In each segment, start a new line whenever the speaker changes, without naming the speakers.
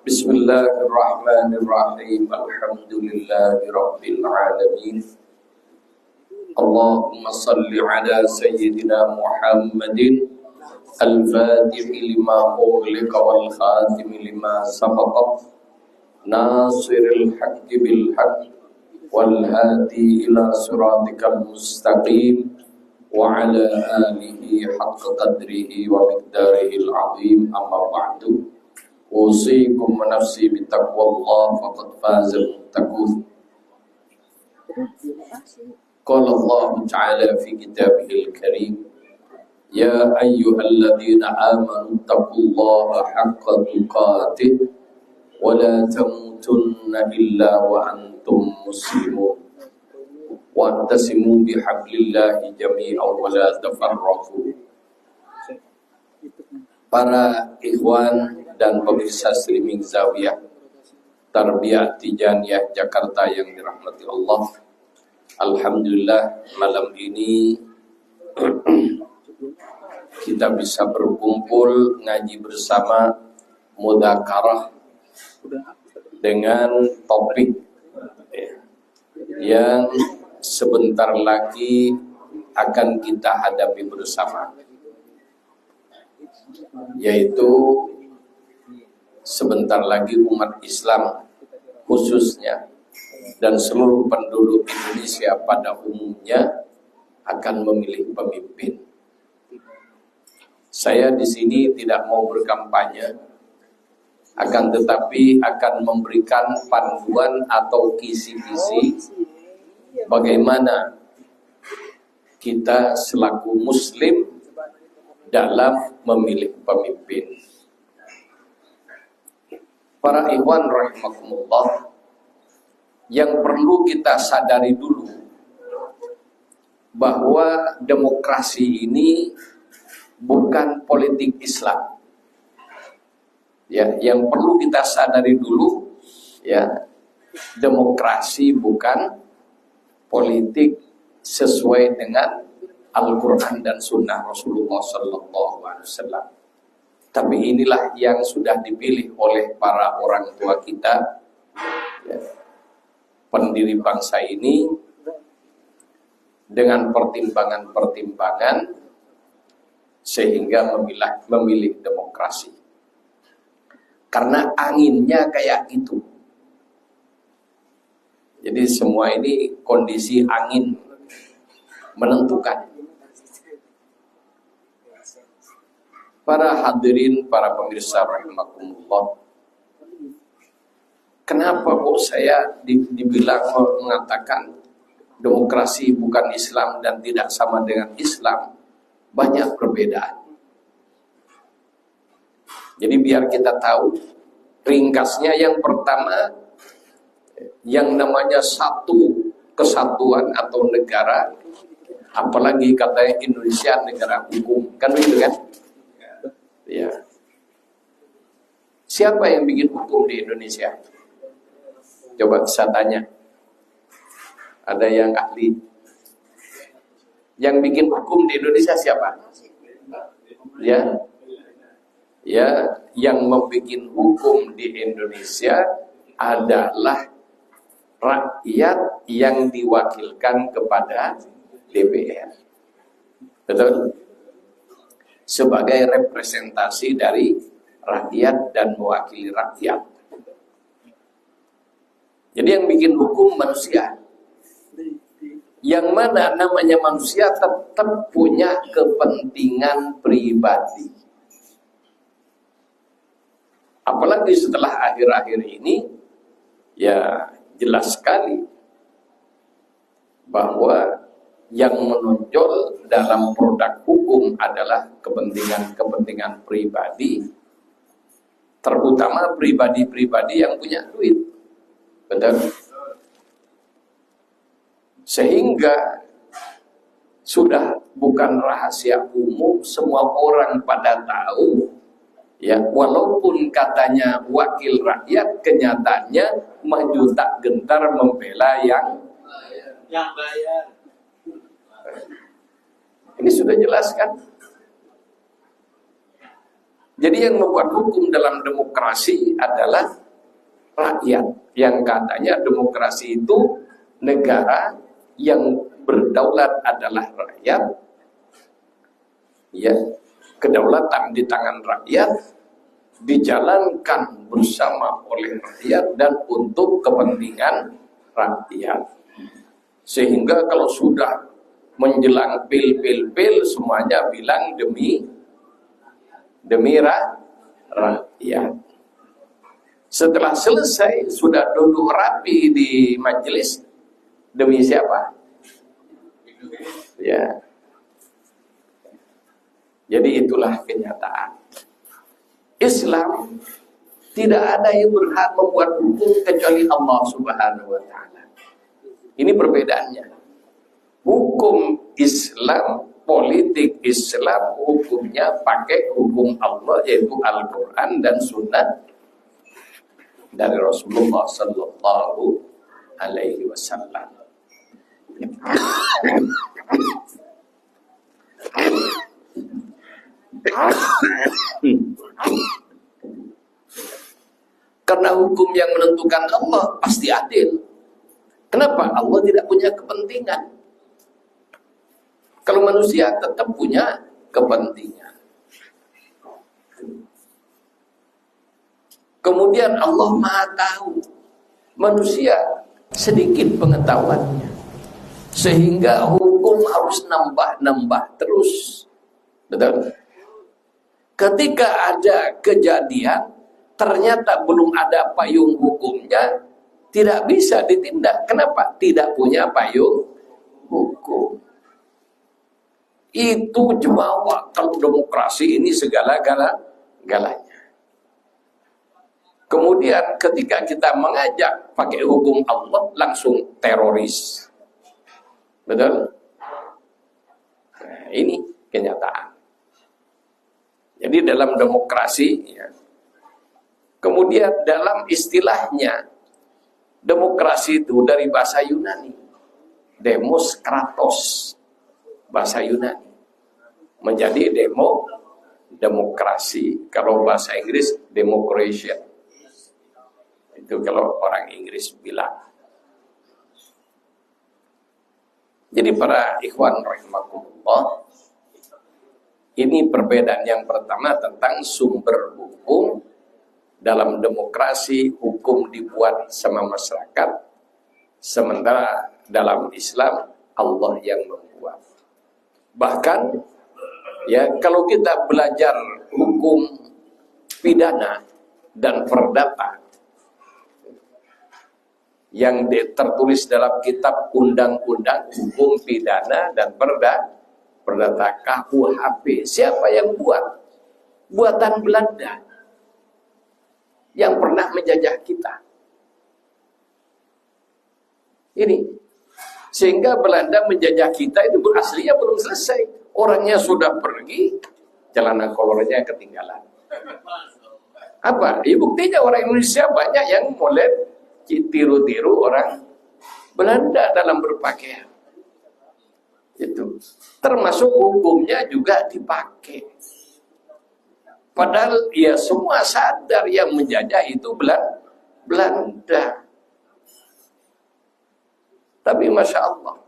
Bismillahirrahmanirrahim. Alhamdulillahi Rabbil Alamin. Allahumma salli ala Sayyidina Muhammadin al-Fatihi lima ughliqa wal khatimi lima sabaqa nasiril haqqi bil haqqi wal hadi ila siratikal mustaqim wa ala alihi haqqa qadrihi wa miqdarihi al-azim. Amma ba'du. Usikum wa nafsi bitaqwallah faqad fazal muttaqun. Qala Allah Ta'ala fi kitabihil karim, ya ayyuhalladzina amanu taqullaha haqqa tuqatih wa la tamutunna illa wa antum muslimun wa antasimu bihablillahi jami'an wa la tafarraqu. Para ikhwan dan pemirsa streaming Zawiyah Tarbiyah Tijaniyah Jakarta yang dirahmati Allah, alhamdulillah malam ini kita bisa berkumpul ngaji bersama mudzakarah dengan topik yang sebentar lagi akan kita hadapi bersama, yaitu sebentar lagi umat Islam khususnya dan seluruh penduduk Indonesia pada umumnya akan memilih pemimpin. Saya di sini tidak mau berkampanye, akan tetapi akan memberikan panduan atau kisi-kisi bagaimana kita selaku muslim dalam memilih pemimpin. Para ikhwan rahimakumullah, yang perlu kita sadari dulu bahwa demokrasi ini bukan politik Islam. Ya, yang perlu kita sadari dulu, ya, demokrasi bukan politik sesuai dengan Al-Quran dan Sunnah Rasulullah SAW. Tapi inilah yang sudah dipilih oleh para orang tua kita, ya, pendiri bangsa ini, dengan pertimbangan-pertimbangan sehingga memilih demokrasi. Karena anginnya kayak gitu. Jadi semua ini kondisi angin menentukan. Para hadirin, para pemirsa rahimakumullah, kenapa kok saya dibilang mengatakan demokrasi bukan Islam dan tidak sama dengan Islam? Banyak perbedaan. Jadi biar kita tahu, ringkasnya yang pertama, yang namanya satu kesatuan atau negara, apalagi katanya Indonesia negara hukum, kan begitu kan? Ya. Siapa yang bikin hukum di Indonesia? Coba saya tanya. Ada yang ahli? Yang bikin hukum di Indonesia siapa? Ya. Ya, yang membuat hukum di Indonesia adalah rakyat yang diwakilkan kepada DPR. Betul? Sebagai representasi dari rakyat dan mewakili rakyat. Jadi yang bikin hukum manusia. Yang mana namanya manusia tetap punya kepentingan pribadi. Apalagi setelah akhir-akhir ini, ya jelas sekali bahwa yang menonjol dalam produk hukum adalah kepentingan pribadi, terutama pribadi-pribadi yang punya duit. Betul? Sehingga sudah bukan rahasia umum, semua orang pada tahu, ya, walaupun katanya wakil rakyat, kenyataannya maju tak gentar membela yang bayar. Ini sudah jelas kan? Jadi yang membuat hukum dalam demokrasi adalah rakyat. Yang katanya demokrasi itu negara yang berdaulat adalah rakyat. Ya, kedaulatan di tangan rakyat dijalankan bersama oleh rakyat dan untuk kepentingan rakyat. Sehingga kalau sudah menjelang pil semuanya bilang demi rakyat. Setelah selesai sudah duduk rapi di majelis, demi siapa? Ya. Jadi itulah kenyataan. Islam tidak ada yang berhak membuat hukum kecuali Allah Subhanahu wa taala. Ini perbedaannya. Hukum Islam, politik Islam, hukumnya pakai hukum Allah, yaitu Al-Quran dan Sunnah dari Rasulullah Sallallahu Alaihi Wasallam. Karena hukum yang menentukan Allah pasti adil. Kenapa? Allah tidak punya kepentingan. Kalau manusia tetap punya kepentingan. Kemudian Allah Maha tahu, manusia sedikit pengetahuannya, sehingga hukum harus nambah terus. Betul? Ketika ada kejadian, ternyata belum ada payung hukumnya, tidak bisa ditindak. Kenapa? Tidak punya payung hukum. Itu jemawa kalau demokrasi ini segala-galanya. Kemudian ketika kita mengajak pakai hukum Allah, langsung teroris. Betul? Nah, ini kenyataan. Jadi dalam demokrasi, ya. Kemudian dalam istilahnya, demokrasi itu dari bahasa Yunani. Demos kratos, bahasa Yunani. Menjadi demokrasi. Kalau bahasa Inggris, democracy. Itu kalau orang Inggris bilang. Jadi para ikhwan rahimakumullah, ini perbedaan yang pertama tentang sumber hukum. Dalam demokrasi, hukum dibuat sama masyarakat, sementara dalam Islam Allah yang membuat. Bahkan ya, kalau kita belajar hukum pidana dan perdata yang tertulis dalam kitab undang-undang hukum pidana dan perdata KUHP, siapa yang buat? Buatan Belanda yang pernah menjajah kita. Ini sehingga Belanda menjajah kita itu aslinya belum selesai. Orangnya sudah pergi, celana kolornya ketinggalan. Apa? Ya, buktinya orang Indonesia banyak yang mulai tiru-tiru orang Belanda dalam berpakaian. Itu termasuk hukumnya juga dipakai. Padahal ya semua sadar yang menjajah itu Belanda. Tapi Masya Allah,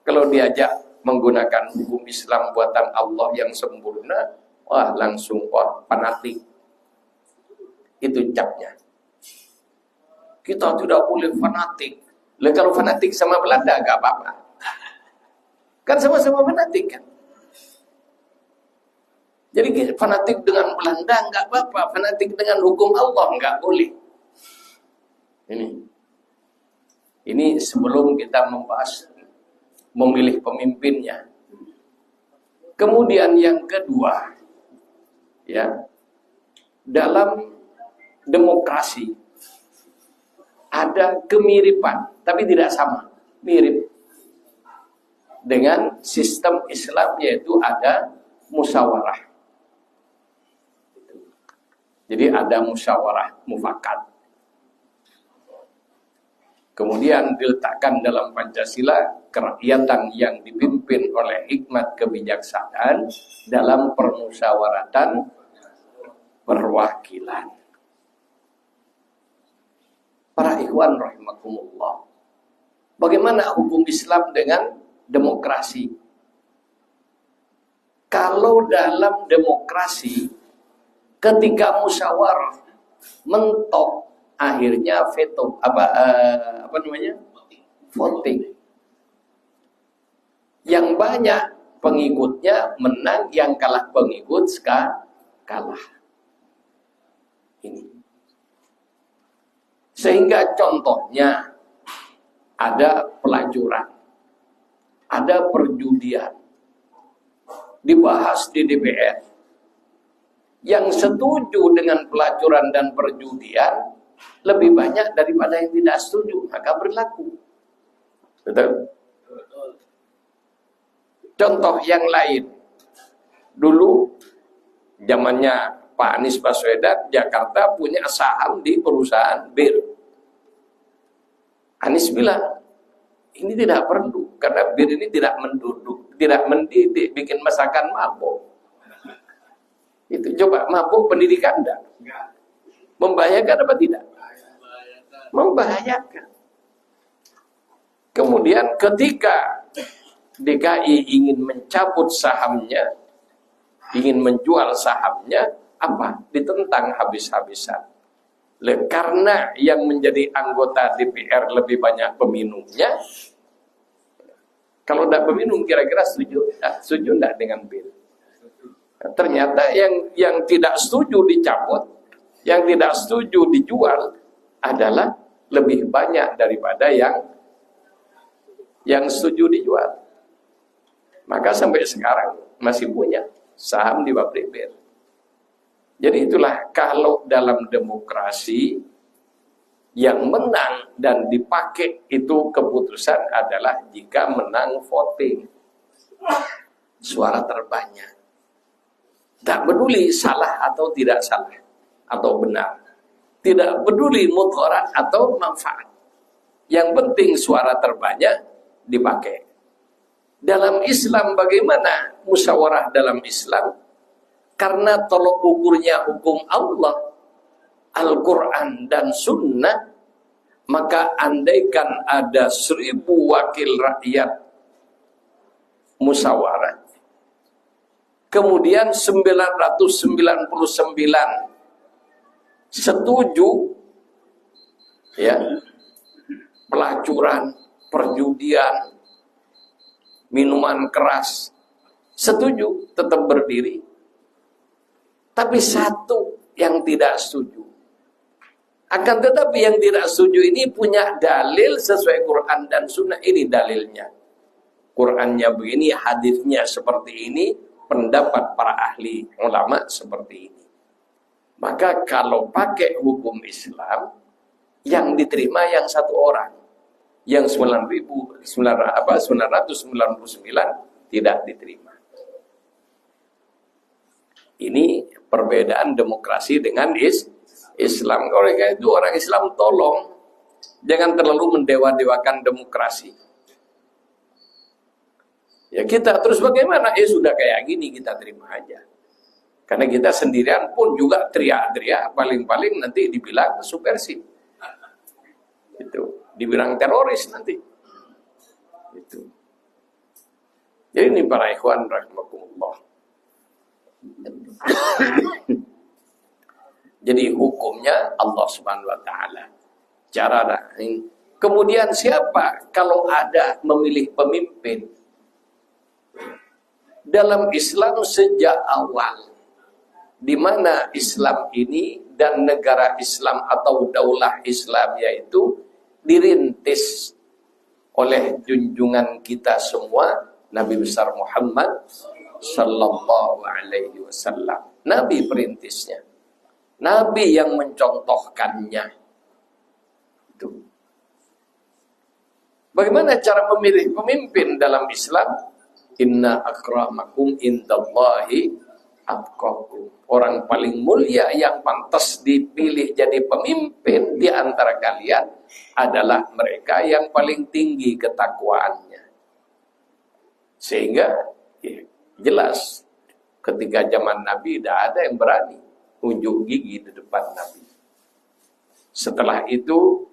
kalau diajak menggunakan hukum Islam buatan Allah yang sempurna, wah langsung fanatik. Itu capnya. Kita tidak boleh fanatik. Lah kalau fanatik sama Belanda gak apa-apa. Kan sama-sama fanatik kan. Jadi fanatik dengan Belanda nggak apa-apa, fanatik dengan hukum Allah nggak boleh. Ini sebelum kita membahas memilih pemimpinnya. Kemudian yang kedua, ya, dalam demokrasi ada kemiripan, tapi tidak sama, mirip dengan sistem Islam, yaitu ada musyawarah. Jadi ada musyawarah mufakat. Kemudian diletakkan dalam Pancasila kerakyatan yang dipimpin oleh hikmat kebijaksanaan dalam permusyawaratan perwakilan. Para ikhwan rahimakumullah, bagaimana hukum Islam dengan demokrasi? Kalau dalam demokrasi, ketika musyawarah mentok, akhirnya veto, voting. Yang banyak pengikutnya menang, yang kalah pengikut kalah. Ini. Sehingga contohnya ada pelacuran, ada perjudian, dibahas di DPR. Yang setuju dengan pelacuran dan perjudian lebih banyak daripada yang tidak setuju, maka berlaku. Betul? Contoh yang lain, dulu zamannya Pak Anies Baswedan, Jakarta punya saham di perusahaan bir. Anies bilang, ini tidak perlu, karena bir ini tidak menduduk, tidak mendidik, bikin masakan mabuk. Itu coba, mabuk pendidikan enggak? Membahayakan apa tidak? Membahayakan. Kemudian ketika DKI ingin mencabut sahamnya, ingin menjual sahamnya, apa? Ditentang habis-habisan. Karena yang menjadi anggota DPR lebih banyak peminumnya. Kalau tidak peminum, kira-kira setuju enggak dengan bil? Ternyata yang tidak setuju dicabut, yang tidak setuju dijual adalah lebih banyak daripada yang setuju dijual. Maka sampai sekarang masih punya saham di pabrik bir. Jadi itulah, kalau dalam demokrasi yang menang dan dipakai itu keputusan adalah jika menang voting, suara terbanyak. Tak peduli salah atau tidak salah atau benar, tidak peduli mudarat atau manfaat. Yang penting suara terbanyak dipakai. Dalam Islam bagaimana musyawarah dalam Islam? Karena tolok ukurnya hukum Allah, Al-Quran dan Sunnah, maka andaikan ada 1000 wakil rakyat musyawarah, kemudian 999 setuju, ya, pelacuran, perjudian, minuman keras, setuju, tetap berdiri. Tapi satu yang tidak setuju. Akan tetapi yang tidak setuju ini punya dalil sesuai Quran dan Sunnah. Ini dalilnya. Qurannya begini, hadisnya seperti ini, pendapat para ahli ulama seperti ini. Maka kalau pakai hukum Islam, yang diterima yang satu orang. Yang 999 tidak diterima. Ini perbedaan demokrasi dengan Islam. Oleh itu orang Islam tolong jangan terlalu mendewa-dewakan demokrasi. Ya kita terus bagaimana? Sudah kayak gini kita terima aja. Karena kita sendirian pun juga teriak-teriak, paling-paling nanti dibilang subversif. Itu dibilang teroris nanti. Itu. Jadi ini para ikhwan rahimakumullah. Jadi hukumnya Allah Subhanahu wa taala. Cara lain. Kemudian siapa kalau ada memilih pemimpin? Dalam Islam sejak awal, di mana Islam ini dan negara Islam atau daulah Islam yaitu dirintis oleh junjungan kita semua Nabi besar Muhammad sallallahu alaihi wasallam. Nabi perintisnya. Nabi yang mencontohkannya. Itu. Bagaimana cara memilih pemimpin dalam Islam? Inna akramakum indallahi atqakum. Orang paling mulia yang pantas dipilih jadi pemimpin di antara kalian adalah mereka yang paling tinggi ketakwaannya. Sehingga jelas ketika zaman Nabi tidak ada yang berani unjuk gigi di depan Nabi. Setelah itu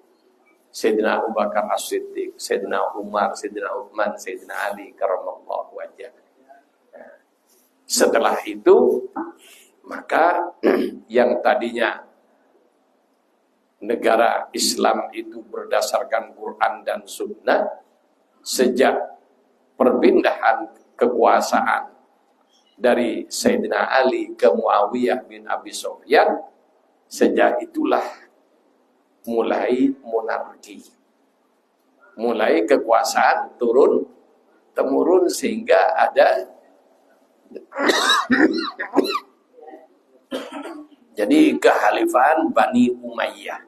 Sayyidina Abu Bakar As-Siddiq, Sayyidina Umar, Sayyidina Uthman, Sayyidina Ali karramallahu wajhah. Setelah itu maka yang tadinya negara Islam itu berdasarkan Quran dan Sunnah, sejak perpindahan kekuasaan dari Sayyidina Ali ke Muawiyah bin Abi Sufyan, sejak itulah mulai monarki, mulai kekuasaan turun temurun sehingga ada jadi kekhalifahan Bani Umayyah.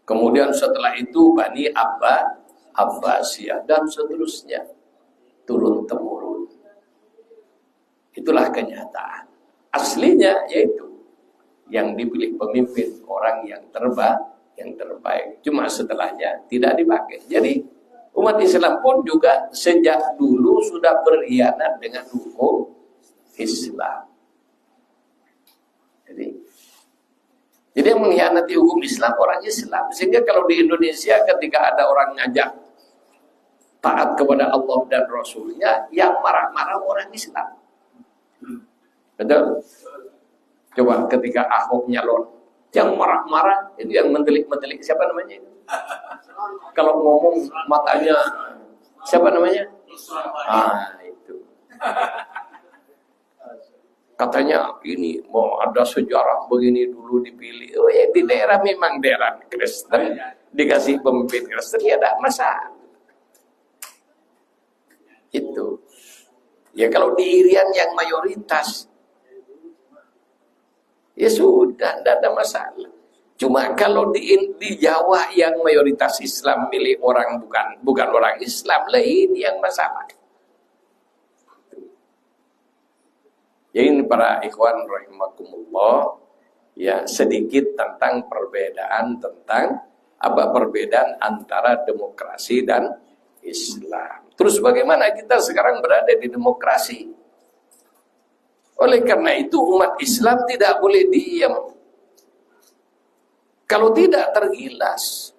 Kemudian setelah itu Bani Abbasiyah dan seterusnya turun temurun. Itulah kenyataan. Aslinya yaitu yang dipilih pemimpin orang yang terbaik. Cuma setelahnya tidak dipakai. Jadi umat Islam pun juga sejak dulu sudah berkhianat dengan hukum Islam. Jadi yang mengkhianati hukum Islam orang Islam. Sehingga kalau di Indonesia ketika ada orang ngajak taat kepada Allah dan Rasulnya, yang marah-marah orang Islam. Betul? Coba ketika Ahok nyalon, yang marah-marah itu yang mendelik-mendelik, siapa namanya itu? Kalau ngomong matanya, siapa namanya? Itu. Katanya ini mau ada sejarah begini dulu dipilih. Oh ya, di daerah memang daerah Kristen, dikasih pemimpin Kristen ya tidak masalah. Itu. Ya kalau di Irian yang mayoritas, ya sudah, tidak ada masalah. Cuma kalau di Jawa yang mayoritas Islam milih orang bukan orang Islam, lah ini yang masalah. Ya ini para ikhwan rahimakumullah, ya sedikit tentang perbedaan antara demokrasi dan Islam. Terus bagaimana kita sekarang berada di demokrasi? Oleh karena itu umat Islam tidak boleh diam. Kalau tidak tergilas,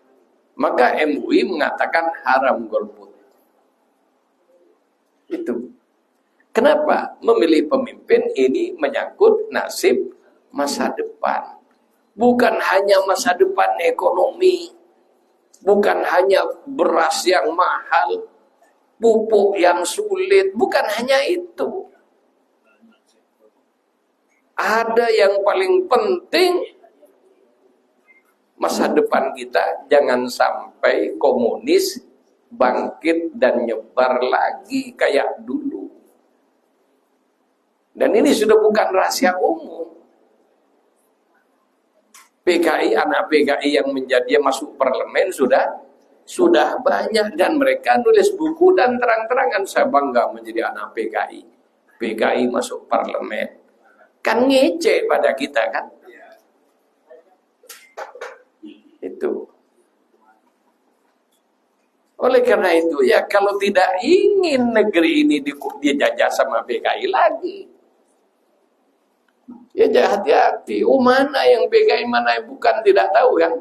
maka MUI mengatakan haram golput. Itu. Kenapa? Memilih pemimpin ini menyangkut nasib masa depan. Bukan hanya masa depan ekonomi, bukan hanya beras yang mahal, pupuk yang sulit, bukan hanya itu. Ada yang paling penting, masa depan kita jangan sampai komunis bangkit dan nyebar lagi kayak dulu. Dan ini sudah bukan rahasia umum. PKI, anak PKI yang masuk parlemen sudah banyak, dan mereka nulis buku dan terang-terangan saya bangga menjadi anak PKI. PKI masuk parlemen. Kan ngece pada kita kan? Itu. Oleh karena itu ya kalau tidak ingin negeri ini dijajah sama PKI lagi, ya hati-hati. Mana yang PKI mana yang bukan tidak tahu kan?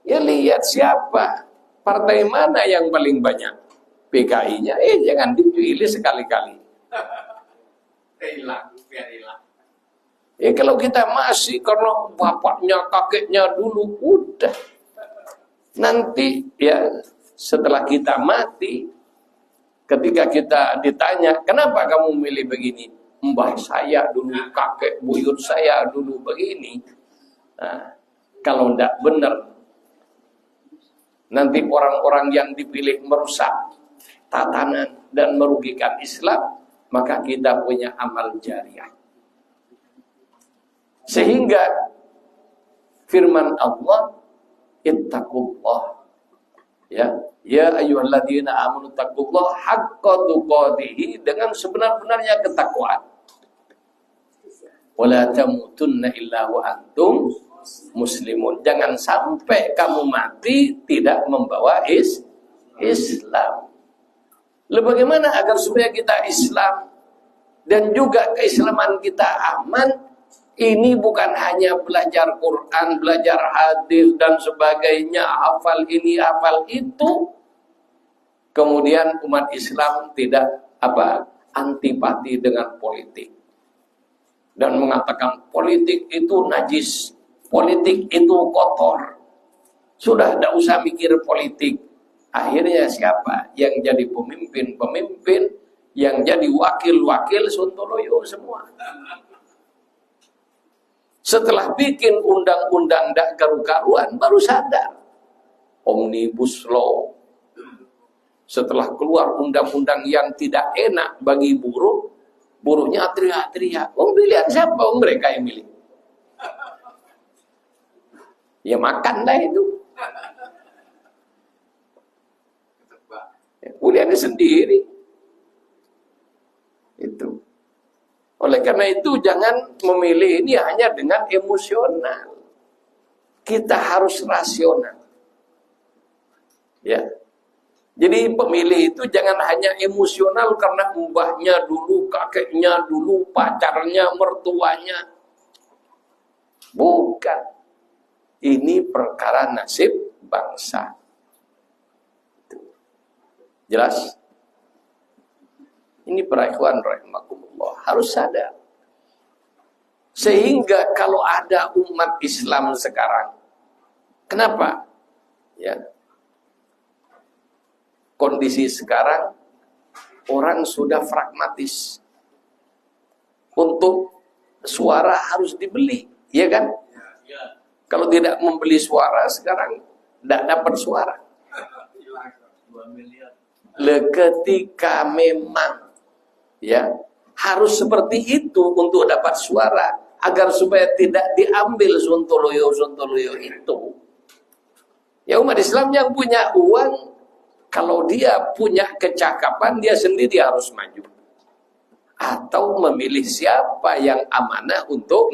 Ya lihat siapa, partai mana yang paling banyak PKI-nya. Jangan dipilih sekali-kali. Hilang. Ya kalau kita masih karena bapaknya, kakeknya dulu, udah. Nanti ya setelah kita mati, ketika kita ditanya, kenapa kamu milih begini? Mbah saya dulu, kakek buyut saya dulu begini. Nah, kalau tidak benar, nanti orang-orang yang dipilih merusak tatanan dan merugikan Islam, maka kita punya amal jariah. Sehingga firman Allah, ittaqullah, ya ayyuhalladzina amanu taqullaha haqqa tuqatih, dengan sebenar-benarnya ketakwaan. Wala tamutunna illa wa antum muslimun. Jangan sampai kamu mati tidak membawa Islam. Lalu bagaimana agar supaya kita Islam dan juga keislaman kita aman? Ini bukan hanya belajar Quran, belajar hadis dan sebagainya, hafal ini, hafal itu. Kemudian umat Islam tidak antipati dengan politik dan mengatakan politik itu najis, politik itu kotor. Sudah tidak usah mikir politik. Akhirnya siapa yang jadi pemimpin, yang jadi wakil-wakil Sontoloyo semua. Setelah bikin undang-undang tidak karu-karuan, baru sadar. Omnibus Law. Setelah keluar undang-undang yang tidak enak bagi buruh, buruhnya teriak-teriak. Pilihan siapa? Mereka yang milih. Ya makanlah itu. Pilihannya sendiri. Itu. Oleh karena itu jangan memilih ini hanya dengan emosional. Kita harus rasional. Ya. Jadi pemilih itu jangan hanya emosional karena mbahnya dulu, kakeknya dulu, pacarnya, mertuanya. Bukan. Ini perkara nasib bangsa. Jelas? Ini para ikhwan rahimakumullah harus sadar. Sehingga kalau ada umat Islam sekarang, kenapa? Ya. Kondisi sekarang orang sudah pragmatis. Untuk suara harus dibeli, ya kan? Kalau tidak membeli suara sekarang tidak dapat suara. Ketika memang ya harus seperti itu untuk dapat suara agar supaya tidak diambil Sontoloyo itu. Ya umat Islam yang punya uang, kalau dia punya kecakapan dia sendiri harus maju atau memilih siapa yang amanah untuk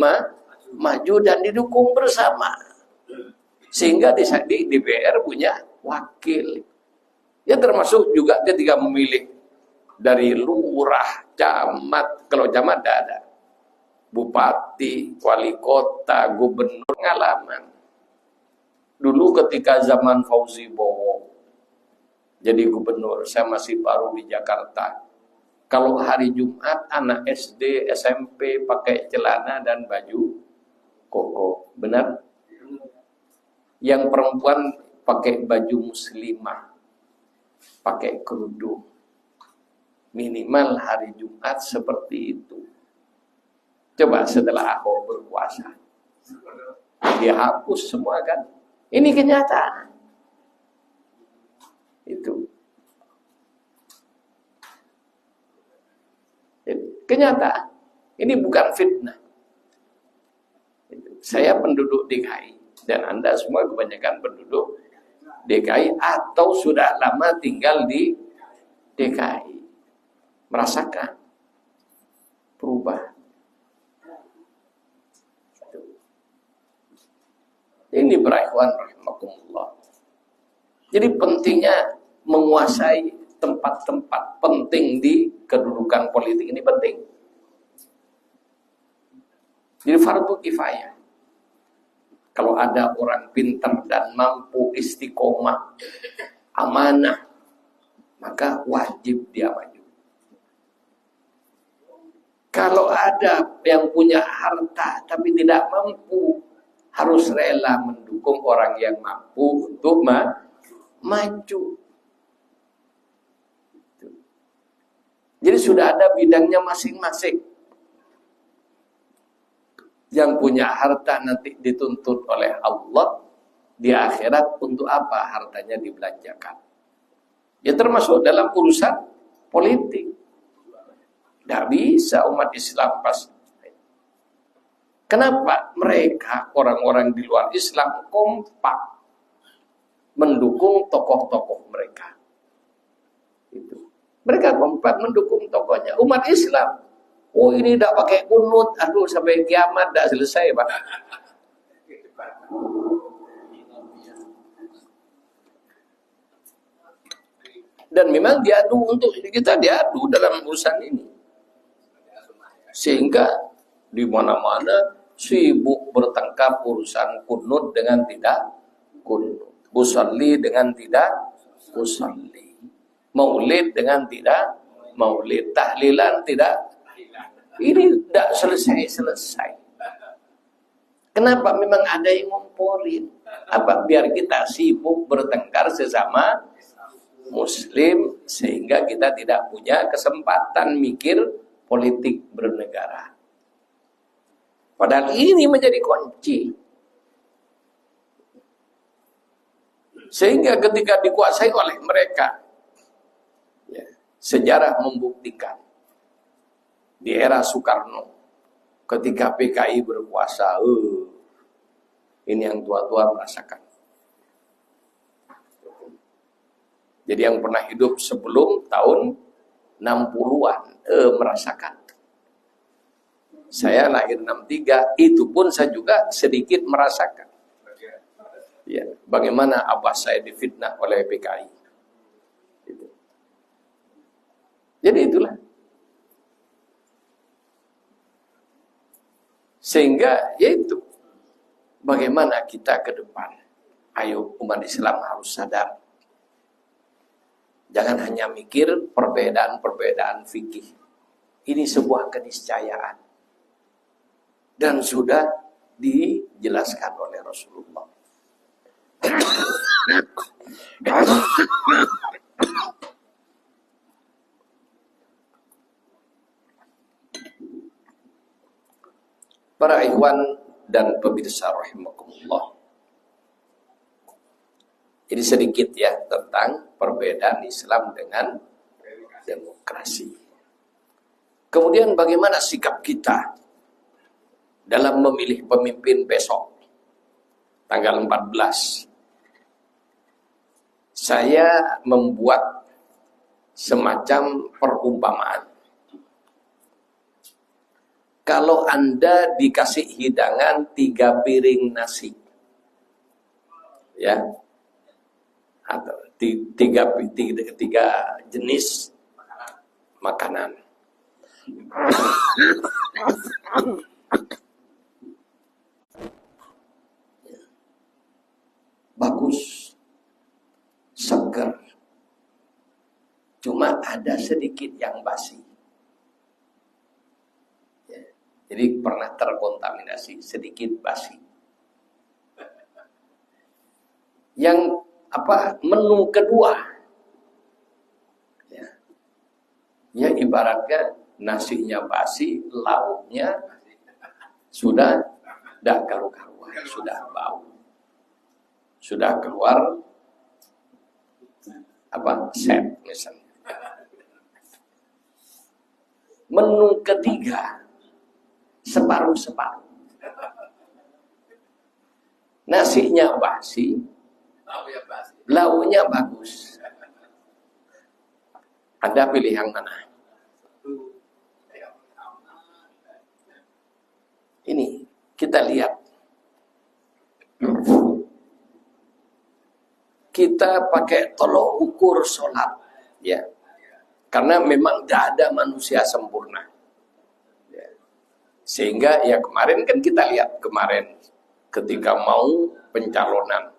maju dan didukung bersama, sehingga di DPR punya wakil. Ya termasuk juga ketika memilih dari lurah, camat, kalau camat tidak ada, bupati, wali kota, gubernur, pengalaman. Dulu ketika zaman Fauzi Bowo jadi gubernur, saya masih baru di Jakarta. Kalau hari Jumat anak SD, SMP pakai celana dan baju koko, benar? Yang perempuan pakai baju muslimah, pakai kerudung. Minimal hari Jumat seperti itu. Coba setelah Ahok berkuasa, dia hapus semua kan. Ini kenyataan. Itu. Kenyataan. Ini bukan fitnah. Saya penduduk DKI dan Anda semua kebanyakan penduduk DKI atau sudah lama tinggal di DKI. Merasakan perubahan. Ini berikhwan rahimakumullah. Jadi pentingnya menguasai tempat-tempat penting di kedudukan politik ini penting. Jadi fardu kifayah. Kalau ada orang pintar dan mampu istiqomah, amanah, maka wajib dia maju. Kalau ada yang punya harta tapi tidak mampu, harus rela mendukung orang yang mampu untuk maju. Jadi sudah ada bidangnya masing-masing. Yang punya harta nanti dituntut oleh Allah di akhirat, untuk apa hartanya dibelanjakan? Ya termasuk dalam urusan politik. Tidak bisa umat Islam pas. Kenapa mereka orang-orang di luar Islam kompak mendukung tokoh-tokoh mereka? Itu. Mereka kompak mendukung tokohnya. Umat Islam, oh ini tidak pakai kunut, aduh sampai kiamat tidak selesai, Pak. Dan memang diadu untuk kita, diadu dalam urusan ini. Sehingga di mana-mana sibuk bertengkar urusan kunut dengan tidak kunut, usolli dengan tidak usolli, maulid dengan tidak maulid, tahlilan tidak. Ini tidak selesai-selesai. Kenapa? Memang ada yang ngomporin. Apa? Biar kita sibuk bertengkar sesama Muslim, sehingga kita tidak punya kesempatan mikir politik bernegara. Padahal ini menjadi kunci. Sehingga ketika dikuasai oleh mereka, ya, sejarah membuktikan di era Soekarno, ketika PKI berkuasa, ini yang tua-tua merasakan. Jadi yang pernah hidup sebelum tahun 60-an merasakan. Saya lahir 63, itu pun saya juga sedikit merasakan. Ya, bagaimana abah saya difitnah oleh PKI. Gitu. Jadi itulah. Sehingga yaitu bagaimana kita ke depan. Ayo umat Islam harus sadar. Jangan hanya mikir perbedaan-perbedaan fikih. Ini sebuah keniscayaan. Dan sudah dijelaskan oleh Rasulullah. Para ikhwan dan pemirsa rahimakumullah. Jadi sedikit ya tentang perbedaan Islam dengan demokrasi. Kemudian bagaimana sikap kita dalam memilih pemimpin besok tanggal 14. Saya membuat semacam perumpamaan. Kalau Anda dikasih hidangan 3 piring nasi, ya, atau tiga jenis makanan. Bagus, seger. Cuma ada sedikit yang basi. Ya, jadi pernah terkontaminasi, sedikit basi. Yang menu kedua, ya ibaratnya nasinya basi, lauknya sudah tidak karu-karuan, sudah bau, sudah keluar set misalnya. Menu ketiga separuh-separuh, nasinya basi, lauknya bagus. Anda pilih yang mana? Ini kita lihat. Kita pakai tolok ukur sholat, ya. Karena memang tidak ada manusia sempurna. Ya. Sehingga ya kemarin kan kita lihat ketika mau pencalonan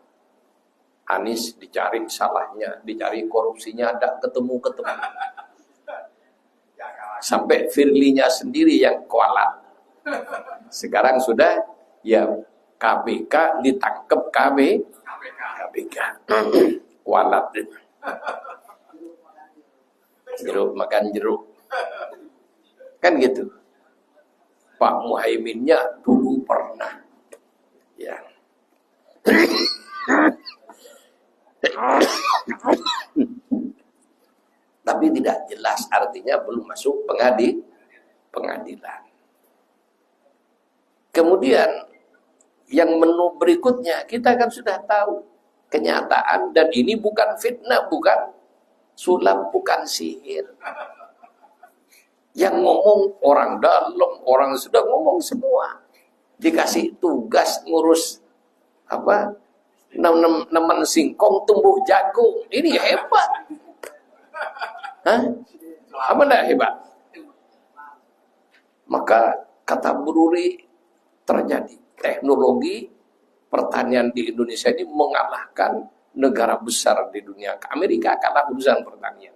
Anies dicari salahnya, dicari korupsinya, ada ketemu. Sampai Firly-nya sendiri yang kualat. Sekarang sudah ya KPK ditangkap KPK. Kualat. Jeruk makan jeruk. Kan gitu. Pak Muhaiminnya dulu pernah. Ya. Tapi tidak jelas, artinya belum masuk pengadilan. Kemudian yang menu berikutnya kita kan sudah tahu kenyataan, dan ini bukan fitnah, bukan sulap, bukan sihir. Yang ngomong orang dalam, orang sudah ngomong semua. Dikasih tugas ngurus nemen singkong tumbuh jagung. Ini hebat. Hah? Apa enggak hebat? Maka kata Bururi, terjadi. Teknologi pertanian di Indonesia ini mengalahkan negara besar di dunia. Amerika kalah urusan pertanian.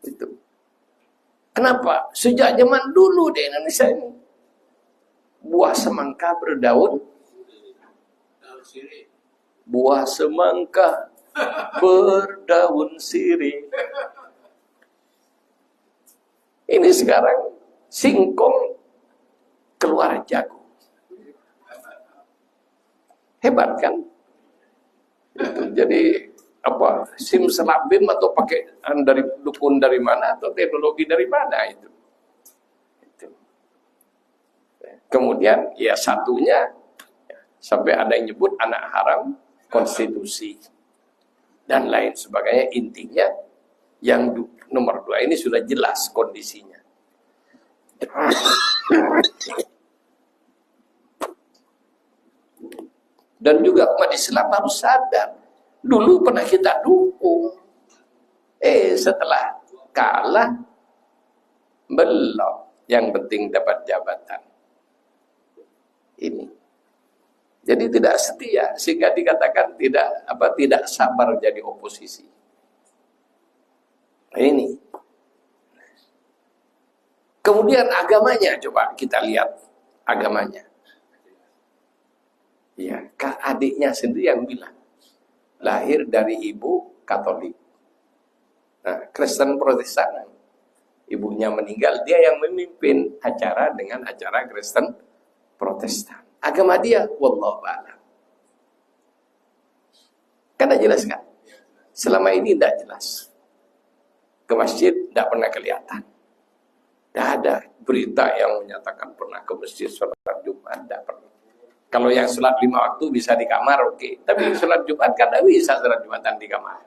Itu. Kenapa? Sejak zaman dulu di Indonesia ini buah semangka berdaun, buah semangka berdaun sirih. Ini sekarang singkong keluar jagung. Hebat kan? Itu. Jadi apa, simsalabim atau pakai dari dukun dari mana atau teknologi dari mana itu. Kemudian ya satunya sampai ada yang nyebut anak haram, konstitusi dan lain sebagainya. Intinya yang nomor 2 ini sudah jelas kondisinya. Dan juga umat Islam harus sadar, dulu pernah kita dukung, setelah kalah belum, yang penting dapat jabatan. Ini jadi tidak setia, sehingga dikatakan tidak sabar jadi oposisi. Ini kemudian agamanya, coba kita lihat agamanya. Ya, adiknya sendiri yang bilang lahir dari ibu Katolik. Nah, Kristen Protestan, ibunya meninggal, dia yang memimpin acara dengan acara Kristen Protestan. Agama dia, wallahu a'lam. Karena jelas kan? Selama ini tidak jelas. Ke masjid tidak pernah kelihatan. Tidak ada berita yang menyatakan pernah ke masjid sholat Jumat, tidak pernah. Kalau yang sholat 5 waktu bisa di kamar, oke. Tapi sholat Jumat kan tidak bisa sholat Jumatan di kamar.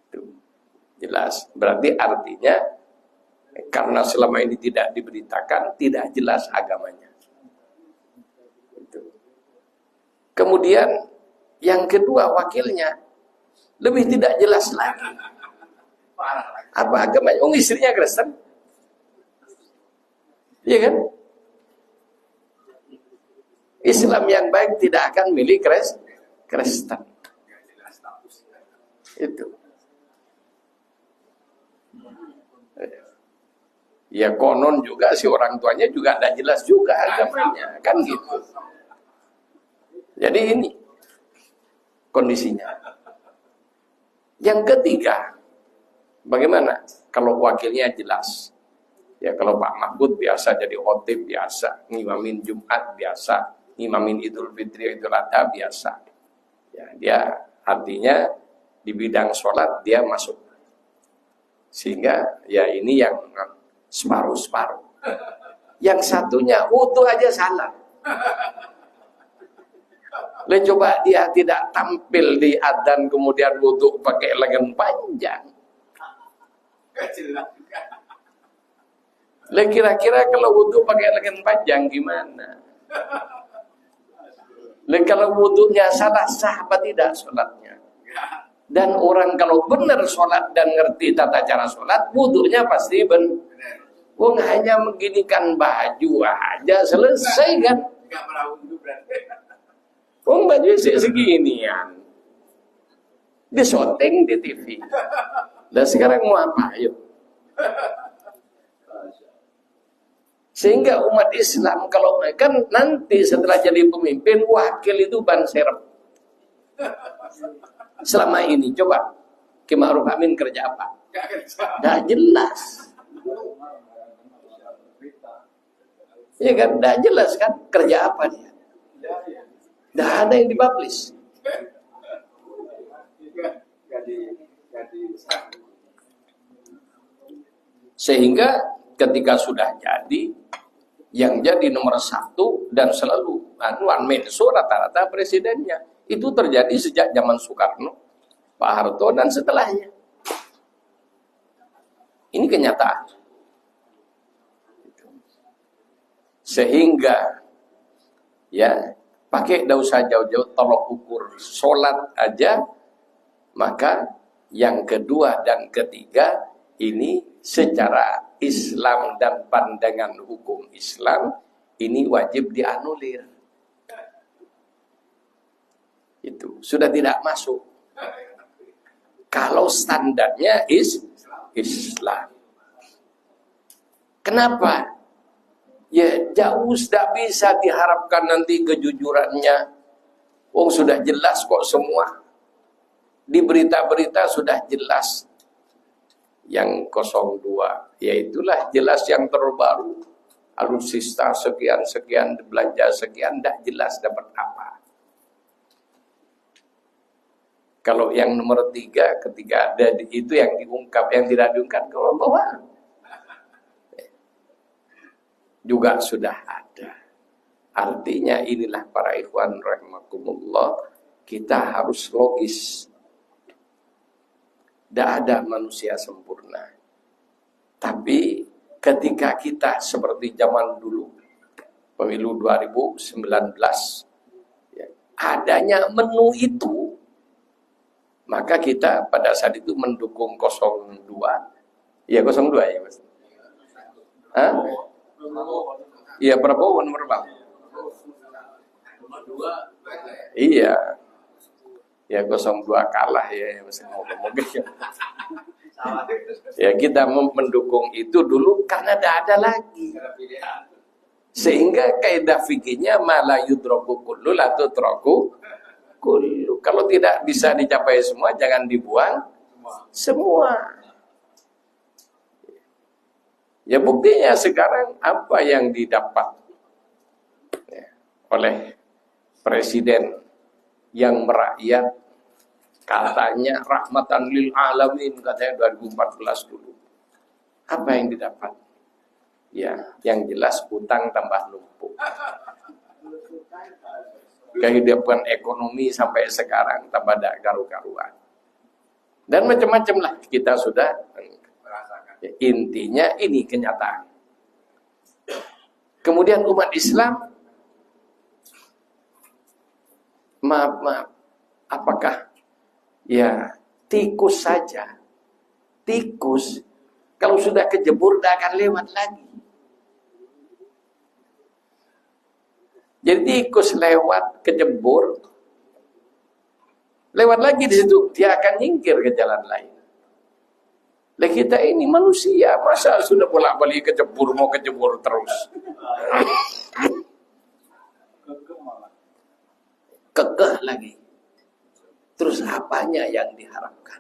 Itu jelas. Berarti artinya karena selama ini tidak diberitakan, tidak jelas agamanya. Itu. Kemudian yang kedua, wakilnya lebih tidak jelas lagi. Apa agamanya? Istrinya Kristen. Iya kan? Islam yang baik tidak akan milih Kristen. Itu. Ya konon juga si orang tuanya juga tidak jelas juga agamanya, kan gitu. Jadi ini kondisinya. Yang ketiga, bagaimana kalau wakilnya jelas? Ya kalau Pak Mahfud biasa jadi khotib biasa, ngimamin Jumat biasa, ngimamin Idul Fitri, Idul Adha biasa. Ya, dia artinya di bidang sholat dia masuk. Sehingga ya ini yang separuh-separuh. Yang satunya wudu aja salah. Coba dia tidak tampil di adzan kemudian wudu pakai lengan panjang. Kira-kira kalau wudu pakai lengan panjang gimana? Kalau wudunya salah, sah apa tidak sholatnya? Dan orang kalau benar sholat dan ngerti tata cara sholat, wudunya pasti benar. Wong hanya mengginikan baju aja selesai kan? Wong baju seginian, disyuting di TV. Dan sekarang mau apa? Yuk. Sehingga umat Islam kalau kan nanti setelah jadi pemimpin, wakil itu ban serep. Selama ini coba Ki Ma'ruf Amin kerja apa? Tidak jelas. Ya kan, tidak jelas kan kerja apa dia. Tidak ada yang dipublish. Sehingga ketika sudah jadi, yang jadi nomor 1 dan selalu one man show rata-rata presidennya. Itu terjadi sejak zaman Soekarno, Pak Harto dan setelahnya. Ini kenyataan. Sehingga ya pakai tidak usah jauh-jauh tolok ukur sholat aja, maka yang kedua dan ketiga ini secara Islam dan pandangan hukum Islam ini wajib dianulir. Itu sudah tidak masuk. Kalau standarnya Islam. Kenapa? Ya jauh tidak bisa diharapkan nanti kejujurannya. Oh sudah jelas kok semua. Di berita-berita sudah jelas. Yang 02, yaitulah jelas yang terbaru. Alutsista sekian-sekian, belanja sekian, tidak jelas dapat apa. Kalau yang nomor 3 ketika ada itu yang diungkap, yang tidak diungkap kalau bahwa juga sudah ada. Artinya inilah para ikhwan rahimakumullah, kita harus logis. Tidak ada manusia sempurna. Tapi ketika kita seperti zaman dulu, pemilu 2019, ya, adanya menu itu, maka kita pada saat itu mendukung 02. Iya 02 ya Mas. Hah? Iya Prabowo nomor berapa? Iya. Ya 02 kalah ya Mas ngomong ya. Ya kita mendukung itu dulu karena tidak ada lagi. Sehingga kaidah fikihnya mala yudroku kullu la tutraku kullu. Kalau tidak bisa dicapai semua, jangan dibuang semua. Ya buktinya sekarang apa yang didapat ya, oleh presiden yang merakyat, katanya rahmatan lil alamin, katanya 2014 dulu. Apa yang didapat? Ya, yang jelas utang tambah numpuk. Kehidupan ekonomi sampai sekarang tambah ada karu-karuan. Dan macam-macam lah kita sudah merasakan. Intinya ini kenyataan. Kemudian umat Islam, maaf, apakah ya tikus saja? Tikus kalau sudah kejebur tidak akan lewat lagi. Jadi tikus lewat kejebur, lewat lagi di situ dia akan nyingkir ke jalan lain. Lah kita ini manusia, masa sudah bolak-balik kejebur mau kejebur terus? Kekeh lagi. Terus apanya yang diharapkan?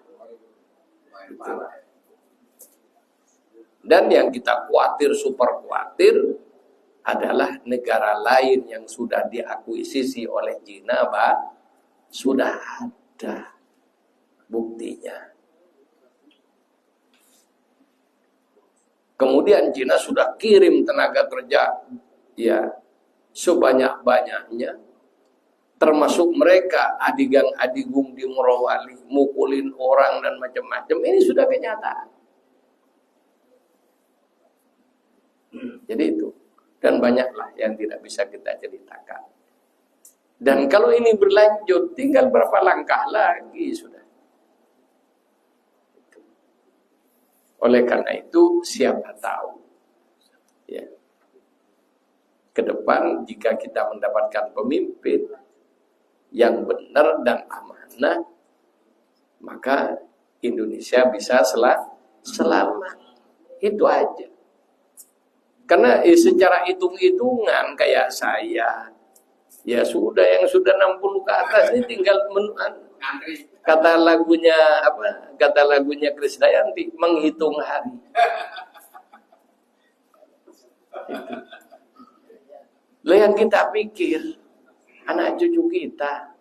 Dan yang kita khawatir, super khawatir, adalah negara lain yang sudah diakuisisi oleh China, sudah ada buktinya. Kemudian China sudah kirim tenaga kerja ya sebanyak-banyaknya, termasuk mereka adigang-adigung di Morowali, mukulin orang dan macam-macam. Ini sudah kenyataan. Jadi itu. Dan banyaklah yang tidak bisa kita ceritakan. Dan kalau ini berlanjut, tinggal berapa langkah lagi sudah. Oleh karena itu, siapa tahu. Ya. Ke depan, jika kita mendapatkan pemimpin yang benar dan amanah, maka Indonesia bisa selamat. Itu aja. Karena secara hitung-hitungan kayak saya, ya sudah yang sudah 60 ke atas ini tinggal kata lagunya apa? Kata lagunya Krisdayanti, menghitung hari. Lah yang kita pikir anak cucu kita.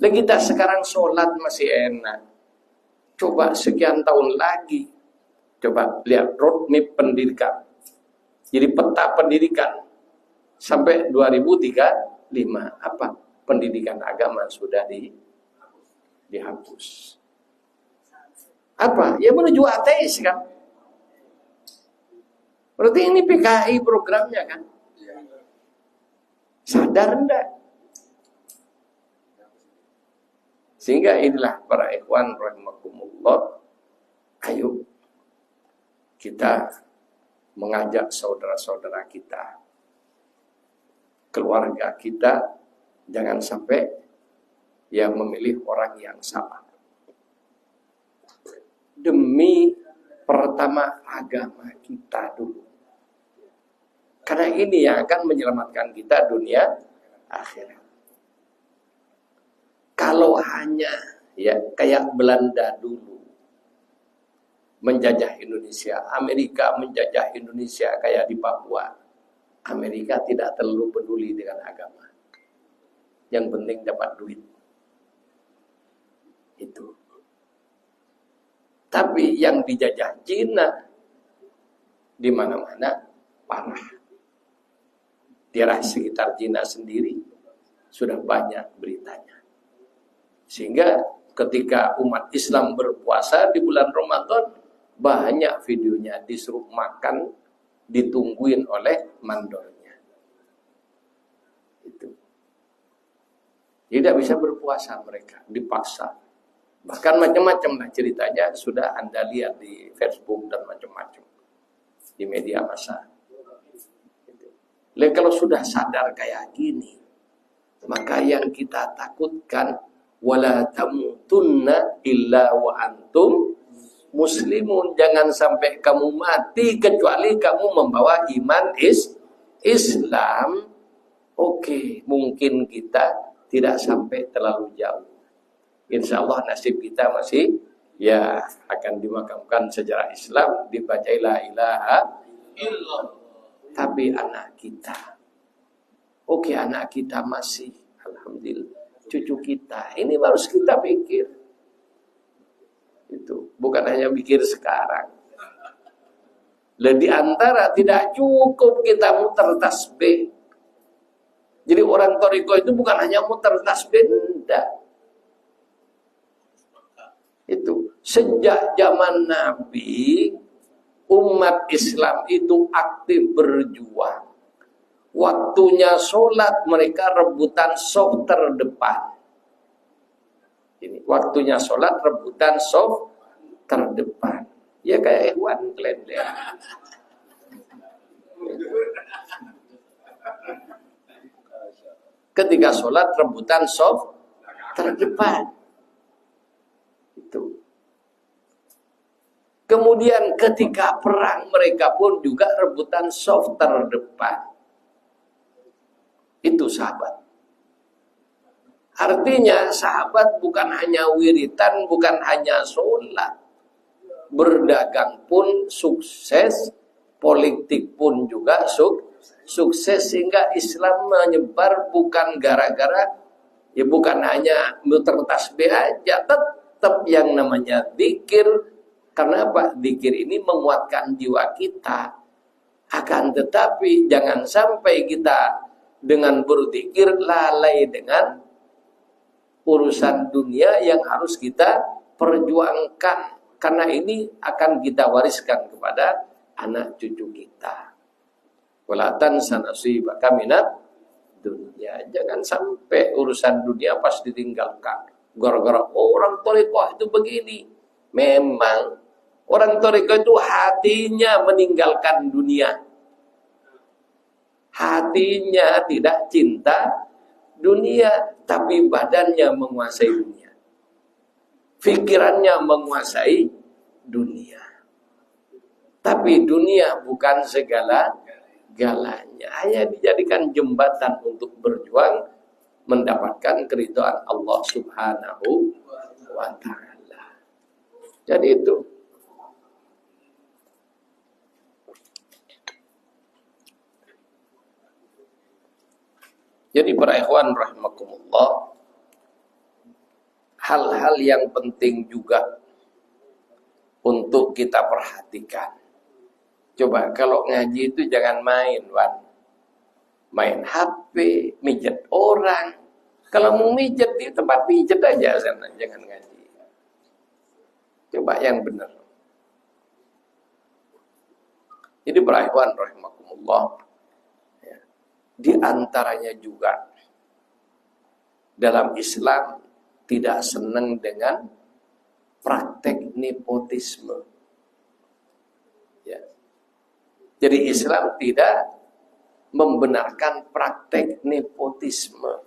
Lah kita sekarang sholat masih enak. Coba sekian tahun lagi. Coba lihat roadmap pendidikan. Jadi peta pendidikan sampai 2035 apa? Pendidikan agama sudah dihapus. Apa? Ya menuju ateis kan? Berarti ini PKI programnya kan? Sadar enggak? Sehingga inilah para ikhwan rahimakumullah. Ayo kita mengajak saudara-saudara kita, keluarga kita, jangan sampai yang memilih orang yang salah. Demi pertama agama kita dulu. Karena ini yang akan menyelamatkan kita dunia akhirat. Kalau hanya ya kayak Belanda dulu menjajah Indonesia, Amerika menjajah Indonesia kayak di Papua. Amerika tidak terlalu peduli dengan agama. Yang penting dapat duit. Itu. Tapi yang dijajah Cina di mana-mana parah. Di daerah sekitar Cina sendiri sudah banyak beritanya. Sehingga ketika umat Islam berpuasa di bulan Ramadan, banyak videonya disuruh makan, ditungguin oleh mandornya. Itu. Tidak bisa berpuasa mereka, dipaksa. Bahkan macam-macam lah ceritanya, sudah Anda lihat di Facebook dan macam-macam. Di media massa. Lalu kalau sudah sadar kayak gini, maka yang kita takutkan, wala tamutunna illa wa antum muslimun, jangan sampai kamu mati kecuali kamu membawa iman Islam. Oke, mungkin kita tidak sampai terlalu jauh. Insya Allah nasib kita masih ya akan dimakamkan secara Islam, dibaca la ilaha illallah. Tapi anak kita, oke, anak kita masih, alhamdulillah, cucu kita, ini harus kita pikir. Itu bukan hanya mikir sekarang. Di antara tidak cukup kita muter tasbih. Jadi orang Toriko itu bukan hanya muter tasbih, enggak. Itu sejak zaman Nabi, umat Islam itu aktif berjuang. Waktunya sholat mereka rebutan shaf terdepan. Ini waktunya sholat rebutan shaf terdepan. Ya kayak Ikhwan Klender. Ketika sholat rebutan shaf terdepan. Itu. Kemudian ketika perang mereka pun juga rebutan shaf terdepan. Itu sahabat. Artinya sahabat bukan hanya wiritan, bukan hanya sholat. Berdagang pun sukses, politik pun juga sukses, sehingga Islam menyebar bukan gara-gara, ya bukan hanya muter tasbih aja, tetap yang namanya zikir. Karena apa? Zikir ini menguatkan jiwa kita. Akan tetapi jangan sampai kita dengan berzikir lalai dengan urusan dunia yang harus kita perjuangkan. Karena ini akan kita wariskan kepada anak cucu kita. Wala tansa nasibaka minad dunya. Jangan sampai urusan dunia pas ditinggalkan. Gara-gara orang Torikoh itu begini. Memang orang Torikoh itu hatinya meninggalkan dunia. Hatinya tidak cinta dunia, tapi badannya menguasai dunia. Pikirannya menguasai dunia. Tapi dunia bukan segala-galanya. Hanya dijadikan jembatan untuk berjuang mendapatkan keridhaan Allah Subhanahu wa ta'ala. Jadi itu. Jadi para ikhwan rahimakumullah, hal-hal yang penting juga untuk kita perhatikan. Coba kalau ngaji itu jangan main, Wan. Main HP, mijet orang. Kalau mau mijet di tempat mijet aja sana, jangan ngaji. Coba yang benar. Jadi para ikhwan rahimakumullah, di antaranya juga dalam Islam tidak senang dengan praktek nepotisme. Ya. Jadi Islam tidak membenarkan praktek nepotisme.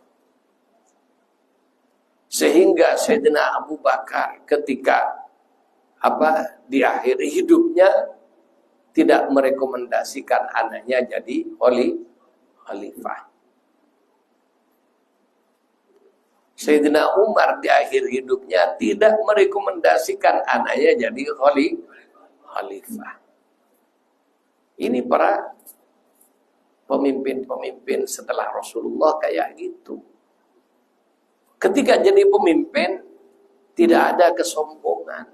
Sehingga Sayyidina Abu Bakar ketika di akhir hidupnya tidak merekomendasikan anaknya jadi khalifah. Sayyidina Umar di akhir hidupnya tidak merekomendasikan anaknya jadi khalifah. Ini para pemimpin-pemimpin setelah Rasulullah kayak gitu. Ketika jadi pemimpin tidak ada kesombongan,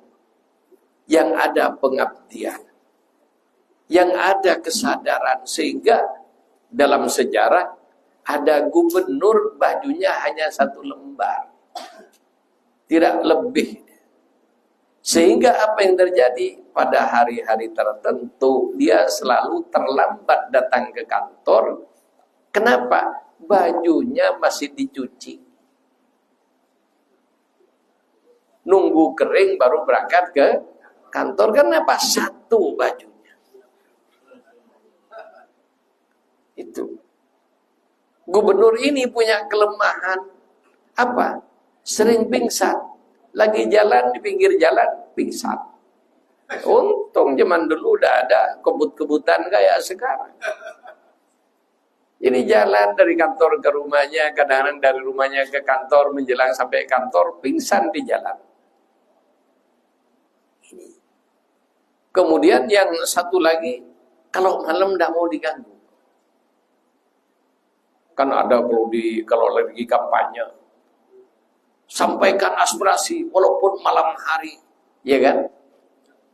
yang ada pengabdian, yang ada kesadaran, sehingga dalam sejarah ada gubernur bajunya hanya 1 lembar, tidak lebih. Sehingga apa yang terjadi pada hari-hari tertentu dia selalu terlambat datang ke kantor. Kenapa? Bajunya masih dicuci, nunggu kering baru berangkat ke kantor. Kenapa? 1 bajunya. Itu. Gubernur ini punya kelemahan apa? Sering pingsan. Lagi jalan di pinggir jalan pingsan. Untung zaman dulu udah ada kebut-kebutan kayak sekarang. Ini jalan dari kantor ke rumahnya, kadang-kadang dari rumahnya ke kantor, menjelang sampai kantor pingsan di jalan. Ini. Kemudian yang satu lagi, kalau malam tidak mau diganggu. Kan ada kalau lagi kampanye, sampaikan aspirasi walaupun malam hari, ya kan?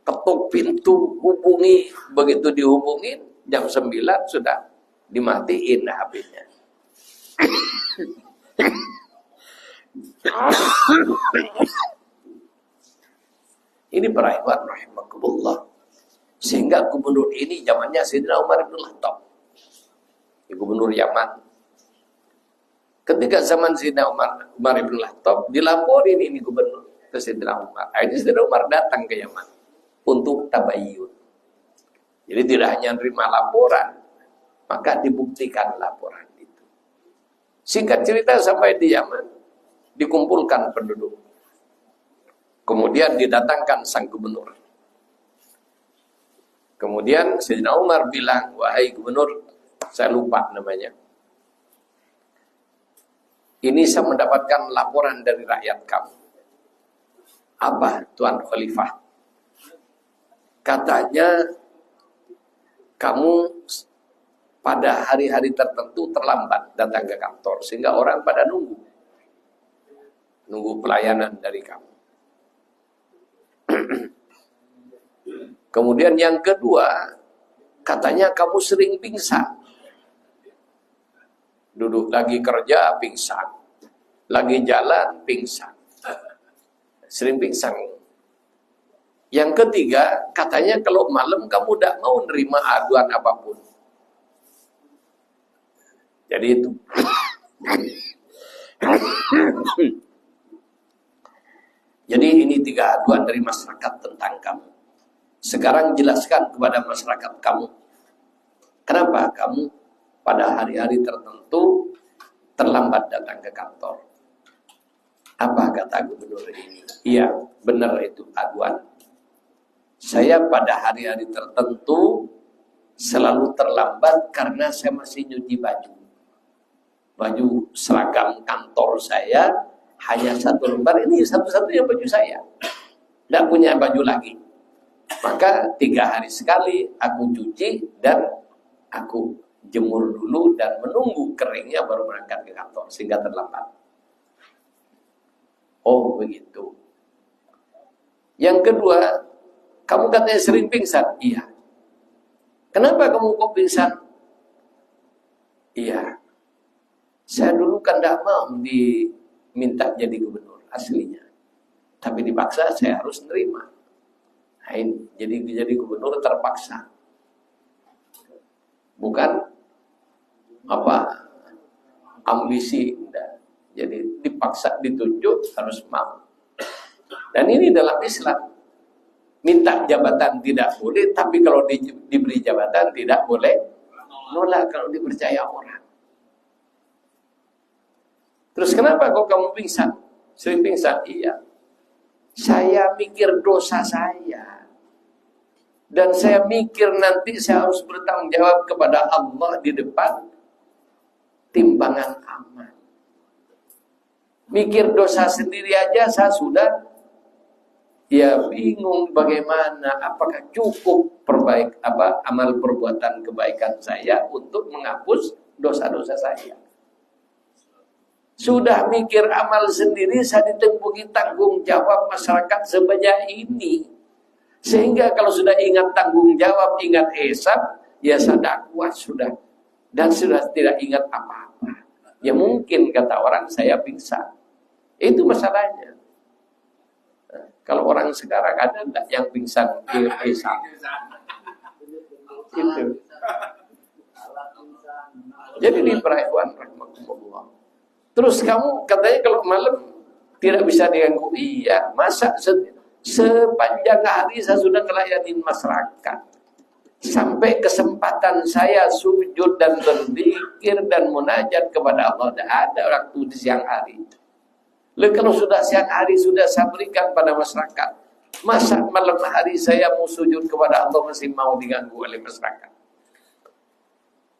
Ketuk pintu, hubungi, begitu dihubungin jam 9 sudah dimatiin HP-nya. Ini para ikhwan rahimakumullah. Sehingga gubernur ini zamannya Sayyidina Umar bin Khattab, gubernur Yaman. Ketika zaman Sayyidina Umar bin Khattab dilaporin ini gubernur ke Sayyidina Umar. Akhirnya Sayyidina Umar datang ke Yaman untuk tabayyun. Jadi tidak hanya menerima laporan, maka dibuktikan laporan itu. Singkat cerita sampai di Yaman, dikumpulkan penduduk. Kemudian didatangkan sang gubernur. Kemudian Sayyidina Umar bilang, wahai gubernur, saya lupa namanya. Ini saya mendapatkan laporan dari rakyat kamu. Apa, Tuan Khalifah? Katanya, kamu pada hari-hari tertentu terlambat datang ke kantor. Sehingga orang pada nunggu pelayanan dari kamu. Kemudian yang kedua, katanya kamu sering pingsan. Duduk lagi kerja pingsan, lagi jalan pingsan, sering pingsan. Yang ketiga, katanya kalau malam kamu tidak mau nerima aduan apapun. Jadi itu. Jadi ini 3 aduan dari masyarakat tentang kamu. Sekarang jelaskan kepada masyarakat kamu, kenapa kamu pada hari-hari tertentu terlambat datang ke kantor. Apa kata gubernur ini? Iya, benar itu aduan. Saya pada hari-hari tertentu selalu terlambat karena saya masih nyuci baju. Baju seragam kantor saya hanya 1 lembar, ini satu-satunya baju saya. Tidak punya baju lagi. Maka 3 hari sekali aku cuci dan aku jemur dulu dan menunggu keringnya baru berangkat ke kantor sehingga terlambat. Oh begitu. Yang kedua, kamu katanya sering pingsan. Iya. Kenapa kamu kok pingsan? Iya. Saya dulu kan tidak mau diminta jadi gubernur aslinya, tapi dipaksa saya harus nerima. Nah, ini jadi gubernur terpaksa. Bukan ambisi, enggak. Jadi dipaksa, ditunjuk, harus mau. Dan ini dalam Islam. Minta jabatan tidak boleh, tapi kalau diberi jabatan tidak boleh nolak kalau dipercaya orang. Terus kenapa kok kamu pingsan? Sering pingsan? Iya. Saya mikir dosa saya. Dan saya mikir nanti saya harus bertanggung jawab kepada Allah di depan timbangan amal. Mikir dosa sendiri aja saya sudah bingung bagaimana, apakah cukup amal perbuatan kebaikan saya untuk menghapus dosa-dosa saya. Sudah mikir amal sendiri, saya ditempuhi tanggung jawab masyarakat sebanyak ini. Sehingga kalau sudah ingat tanggung jawab, ingat hisab, ya saya kuat sudah. Dan sudah tidak ingat apa-apa. Ya mungkin kata orang saya pingsan. Itu masalahnya. Nah, kalau orang sekarang ada enggak yang pingsan ingat hisab? Itu. Jadi di perayaan rahmatullah. Terus kamu katanya kalau malam tidak bisa diganggu. Iya, masa sepanjang hari saya sudah ngelayanin masyarakat. Sampai kesempatan saya sujud dan berzikir dan munajat kepada Allah ada waktu di siang hari. Lalu kalau sudah siang hari sudah saya berikan pada masyarakat, masa malam hari saya mau sujud kepada Allah masih mau diganggu oleh masyarakat?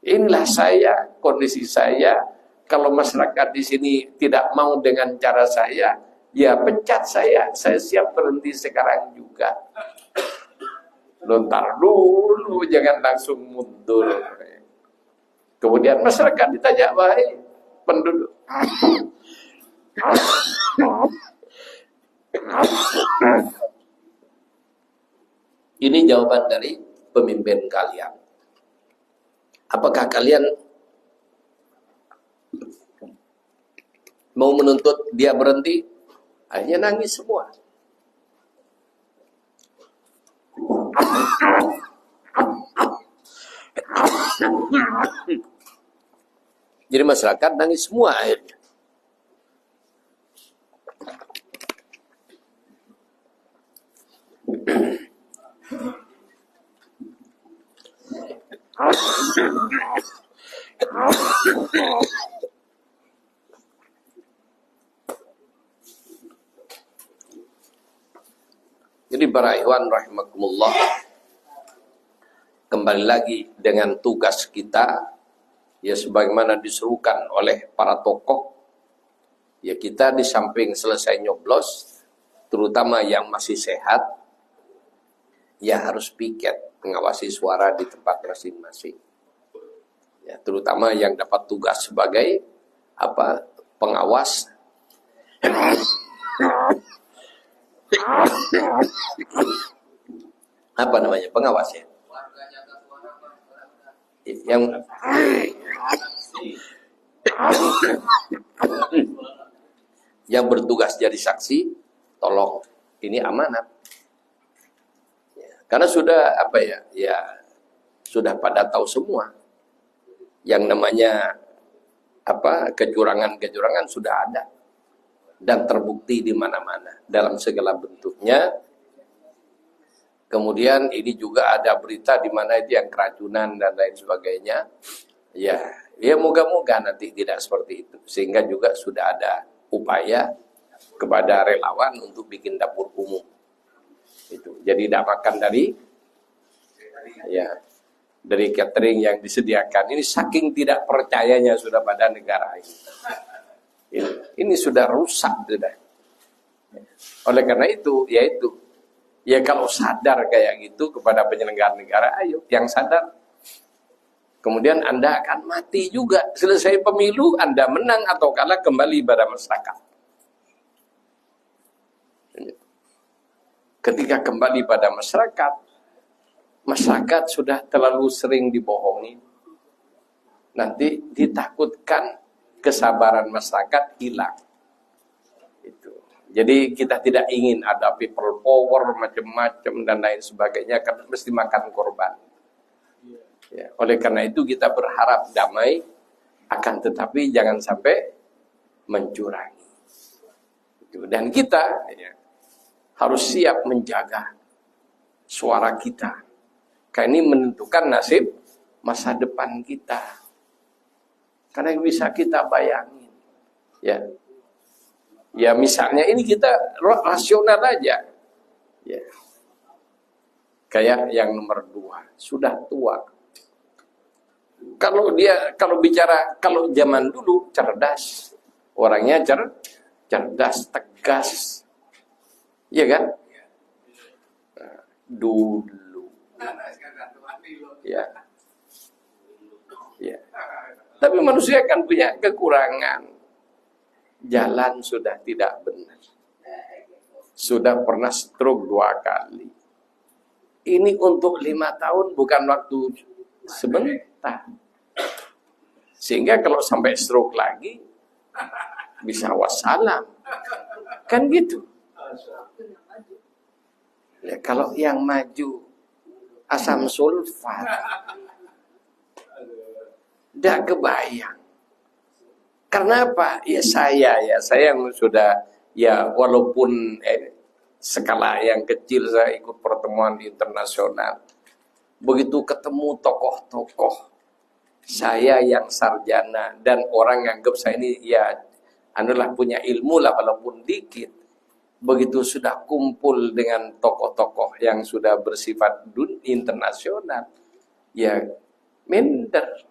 Inilah saya, kondisi saya. Kalau masyarakat di sini tidak mau dengan cara saya, ya pecat saya. Saya siap berhenti sekarang juga. Lontar dulu, jangan langsung mundur. Kemudian masyarakat ditanya, wahai penduduk, ini jawaban dari pemimpin kalian. Apakah kalian mau menuntut dia berhenti? Akhirnya nangis semua. Jadi masyarakat nangis semua akhirnya. Jadi para ikhwan rahimakumullah, kembali lagi dengan tugas kita, ya sebagaimana diserukan oleh para tokoh, ya kita di samping selesai nyoblos, terutama yang masih sehat, ya harus piket mengawasi suara di tempat masing-masing. Ya, terutama yang dapat tugas sebagai pengawas. Apa namanya? Pengawas ya. Yang bertugas jadi saksi, tolong ini amanat. Ya, karena sudah sudah pada tahu semua. Yang namanya kecurangan-kecurangan sudah ada dan terbukti di mana-mana dalam segala bentuknya. Kemudian ini juga ada berita di mana itu yang keracunan dan lain sebagainya. Ya moga-moga nanti tidak seperti itu. Sehingga juga sudah ada upaya kepada relawan untuk bikin dapur umum. Itu. Jadi tidak makan dari catering yang disediakan. Ini saking tidak percayanya sudah pada negara ini. Ini sudah rusak sudah. Oleh karena itu, kalau sadar kayak gitu kepada penyelenggara negara, ayo yang sadar. Kemudian Anda akan mati juga. Selesai pemilu, Anda menang atau kalah kembali pada masyarakat. Ketika kembali pada masyarakat sudah terlalu sering dibohongi. Nanti ditakutkan kesabaran masyarakat hilang. Itu. Jadi kita tidak ingin ada people power macam-macam dan lain sebagainya, karena mesti makan korban. Ya, oleh karena itu kita berharap damai, akan tetapi jangan sampai mencurangi. Dan kita harus siap menjaga suara kita. Karena ini menentukan nasib masa depan kita. Karena bisa kita bayangin. Ya. Ya misalnya ini kita rasional aja. Ya. Kayak yang nomor 2, sudah tua. Kalau bicara, kalau zaman dulu cerdas. Orangnya cerdas, tegas. Iya kan? Nah, dulu. Ya. Ya. Tapi manusia kan punya kekurangan. Jalan sudah tidak benar. Sudah pernah stroke 2 kali. Ini untuk 5 tahun bukan waktu sebentar. Sehingga kalau sampai stroke lagi, bisa wassalam. Kan gitu. Ya, kalau yang maju asam sulfat, tidak kebayang. Karena apa? Ya saya yang sudah, ya walaupun skala yang kecil saya ikut pertemuan di internasional. Begitu ketemu tokoh-tokoh, saya yang sarjana dan orang nganggap saya ini ya anulah punya ilmu lah walaupun dikit. Begitu sudah kumpul dengan tokoh-tokoh yang sudah bersifat internasional, ya minder.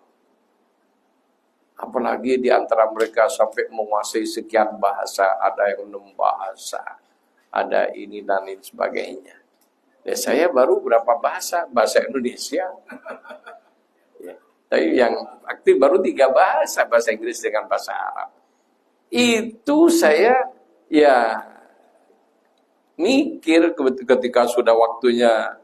Apalagi di antara mereka sampai menguasai sekian bahasa, ada yang 6 bahasa, ada ini dan lain sebagainya. Ya, saya baru berapa bahasa Indonesia. Ya, tapi yang aktif baru 3 bahasa Inggris dengan bahasa Arab. Itu saya ya mikir ketika sudah waktunya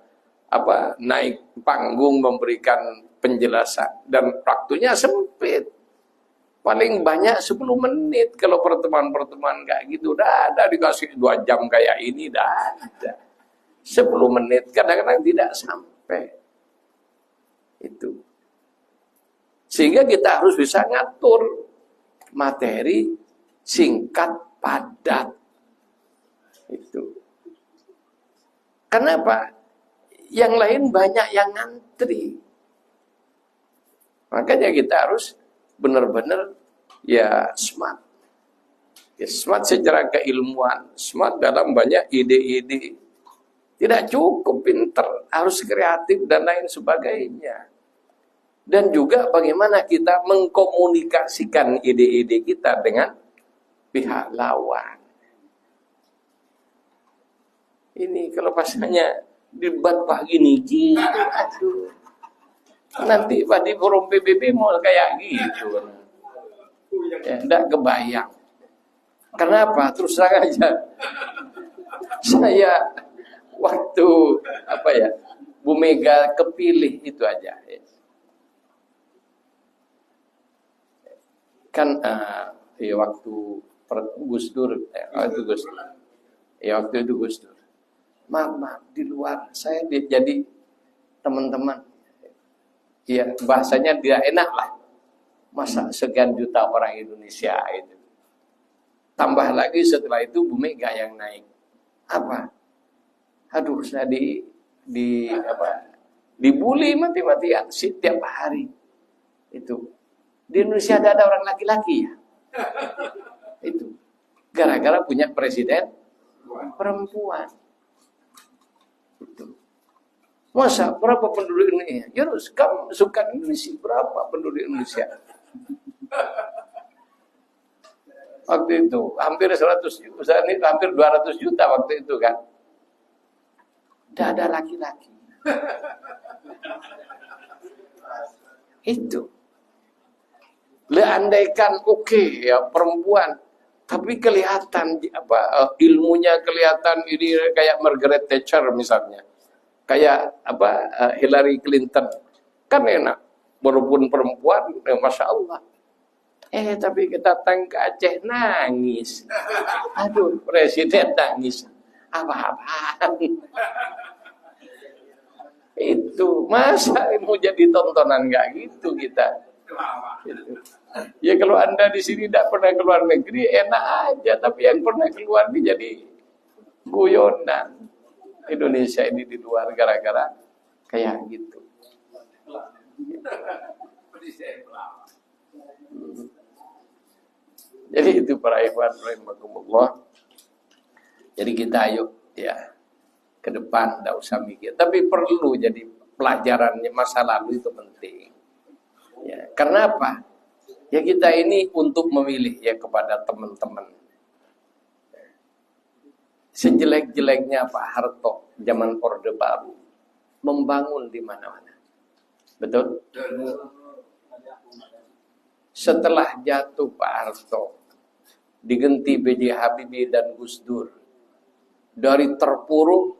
naik panggung memberikan penjelasan dan waktunya sempit. Paling banyak 10 menit kalau pertemuan-pertemuan kayak gitu. Udah ada dikasih 2 jam kayak ini, dah ada. 10 menit kadang-kadang tidak sampai. Itu. Sehingga kita harus bisa ngatur materi singkat, padat. Itu. Kenapa? Yang lain banyak yang ngantri. Makanya kita harus benar-benar ya smart. Ya, smart secara keilmuan, smart dalam banyak ide-ide. Tidak cukup pinter, harus kreatif dan lain sebagainya. Dan juga bagaimana kita mengkomunikasikan ide-ide kita dengan pihak lawan. Ini kalau pasalnya debat pagi nih, aduh. Nanti di forum PBB mau kayak gitu. Ya, enggak kebayang. Kenapa? Terus terang aja. Saya waktu Bu Mega kepilih itu aja. Kan waktu Gus Dur, waktu itu Gus Dur. Maaf di luar saya jadi teman-teman. Ya bahasanya tidak enak lah. Masa sekian juta orang Indonesia itu. Tambah lagi setelah itu Bu Mega yang naik. Apa? Aduh, saya dibully mati-matian setiap hari. Itu. Di Indonesia ada orang laki-laki ya. Itu. Gara-gara punya presiden perempuan. Itu. Masa berapa penduduk Indonesia? Yunus, kamu suka Indonesia berapa penduduk Indonesia? Waktu itu hampir 100 juta, hampir 200 juta waktu itu kan. Tidak ada laki-laki. Itu. Leandaikan ya perempuan, tapi kelihatan ilmunya kelihatan ini kayak Margaret Thatcher misalnya. Kayak Hillary Clinton kan enak walaupun perempuan Masya Allah tapi kita datang ke Aceh nangis, aduh presiden nangis apa-apaan itu masa mau jadi tontonan nggak gitu kita gitu. Ya kalau Anda di sini tidak pernah keluar negeri enak aja, tapi yang pernah keluar jadi guyonan. Indonesia ini di luar gara-gara kayak gitu. Jadi itu para ikhwan rahimakumullah. Jadi kita ayo ya ke depan, tidak usah mikir. Tapi perlu jadi pelajarannya masa lalu itu penting. Ya, karena apa? Ya kita ini untuk memilih ya kepada teman-teman. Sejelek-jeleknya Pak Harto zaman Orde Baru membangun di mana-mana. Betul? Setelah jatuh Pak Harto, diganti B.J. Habibie dan Gus Dur, dari terpuruk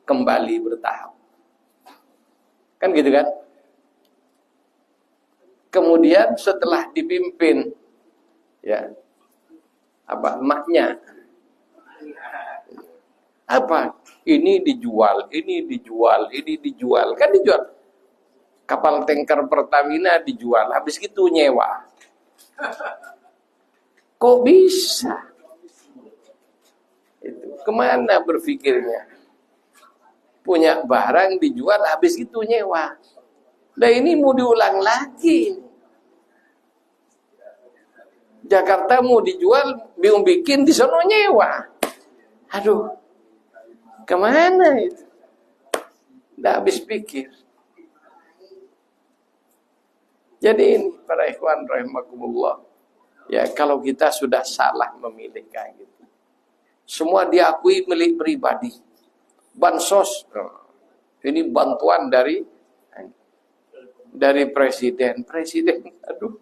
kembali bertahap. Kan gitu kan? Kemudian setelah dipimpin ya emaknya ini dijual, kan dijual. Kapal tanker Pertamina dijual, habis gitu nyewa. Kok bisa? Itu kemana berpikirnya? Punya barang dijual, habis itu nyewa. Nah ini mau diulang lagi. Jakarta mau dijual, bingung bikin, di sono nyewa. Aduh, kemana itu? Nggak habis pikir. Jadi ini para ikhwan rahimakumullah. Ya kalau kita sudah salah memilih kayak gitu. Semua diakui milik pribadi. Bansos, ini bantuan dari presiden. Presiden, aduh,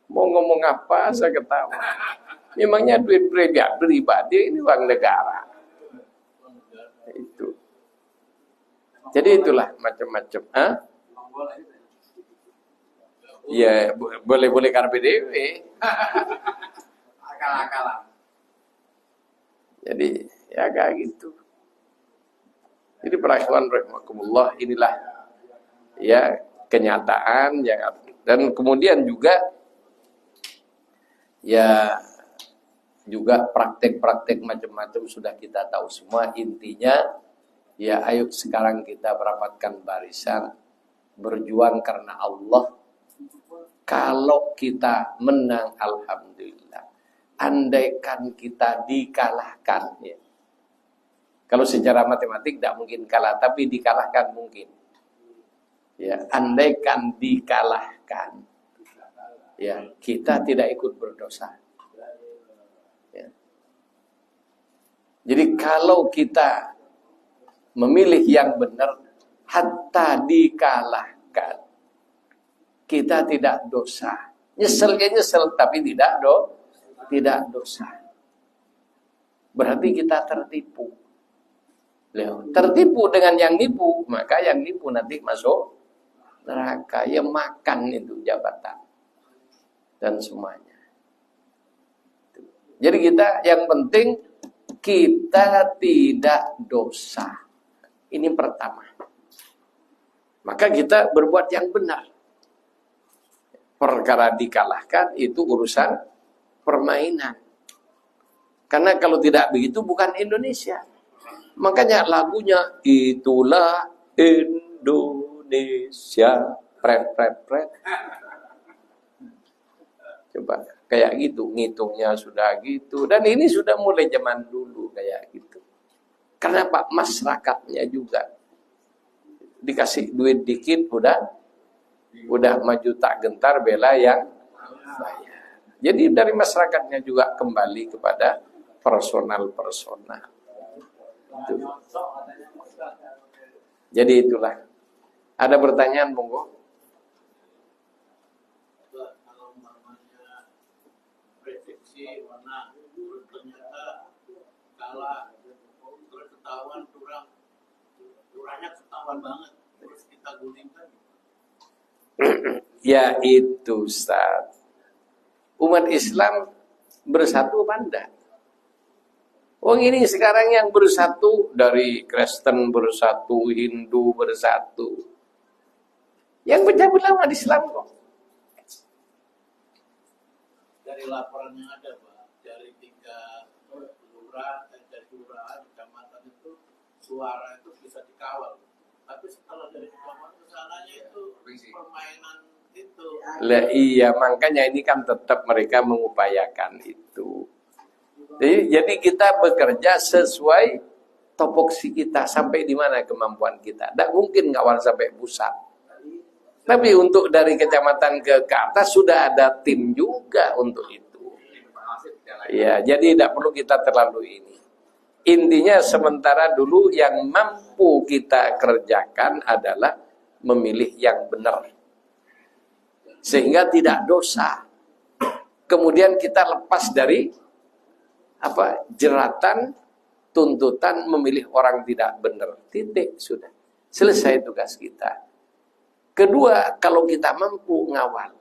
mau ngomong apa saya ketawa. Memangnya duit pribadi ini uang negara. Itu. Jadi itulah macam-macam. Ya boleh karpe dewe. Akal-akalan. Jadi ya kayak gitu. Jadi para ikhwan rahimakumullah, inilah ya kenyataan yang, dan kemudian juga ya juga praktek-praktek macam-macam sudah kita tahu semua. Intinya ya ayo sekarang kita merapatkan barisan, berjuang karena Allah. Kalau kita menang, alhamdulillah. Andaikan kita dikalahkan, ya. Kalau secara matematik tidak mungkin kalah, tapi dikalahkan mungkin. Ya, andaikan dikalahkan, ya kita tidak ikut berdosa. Ya. Jadi kalau kita memilih yang benar, hatta dikalahkan, kita tidak dosa. Nyeselnya nyesel, tapi tidak dosa. Berarti kita tertipu. Tertipu dengan yang nipu, maka yang nipu nanti masuk neraka. Ya makan itu jabatan dan semuanya. Jadi kita yang penting kita tidak dosa. Ini pertama. Maka kita berbuat yang benar. Perkara dikalahkan itu urusan permainan. Karena kalau tidak begitu bukan Indonesia. Makanya lagunya itulah Indonesia. Pret. Coba kayak gitu, ngitungnya sudah gitu. Dan ini sudah mulai zaman dulu kayak gitu. Karena Pak masyarakatnya juga dikasih duit dikit udah maju tak gentar bela yang bayar. Jadi dari masyarakatnya juga kembali kepada personal. Itu. Jadi itulah. Ada pertanyaan monggo?
Kalau umpamanya prediksi mana ternyata kalah, terus ketahuan curangnya ketahuan banget, terus kita gulingkan.
Ya itu Ustaz. Umat Islam bersatu apa enggak? Ini sekarang yang bersatu dari Kristen bersatu, Hindu bersatu. Yang pecah belah umat Islam kok.
Dari laporan yang ada Pak, dari 3 kelurahan, dari kelurahan, kecamatan itu suara itu bisa dikawal. Tapi setelah dari kecamatan ke sananya itu permainan itu.
Lah iya, makanya ini kan tetap mereka mengupayakan itu. Jadi kita bekerja sesuai topoksi kita, sampai di mana kemampuan kita. Tidak mungkin ngawal sampai pusat. Tapi untuk dari kecamatan ke atas sudah ada tim juga untuk itu. Ya, jadi tidak perlu kita terlalu ini. Intinya sementara dulu yang mampu kita kerjakan adalah memilih yang benar. Sehingga tidak dosa. Kemudian kita lepas dari jeratan tuntutan memilih orang tidak benar. Titik, sudah. Selesai tugas kita. Kedua, kalau kita mampu ngawal.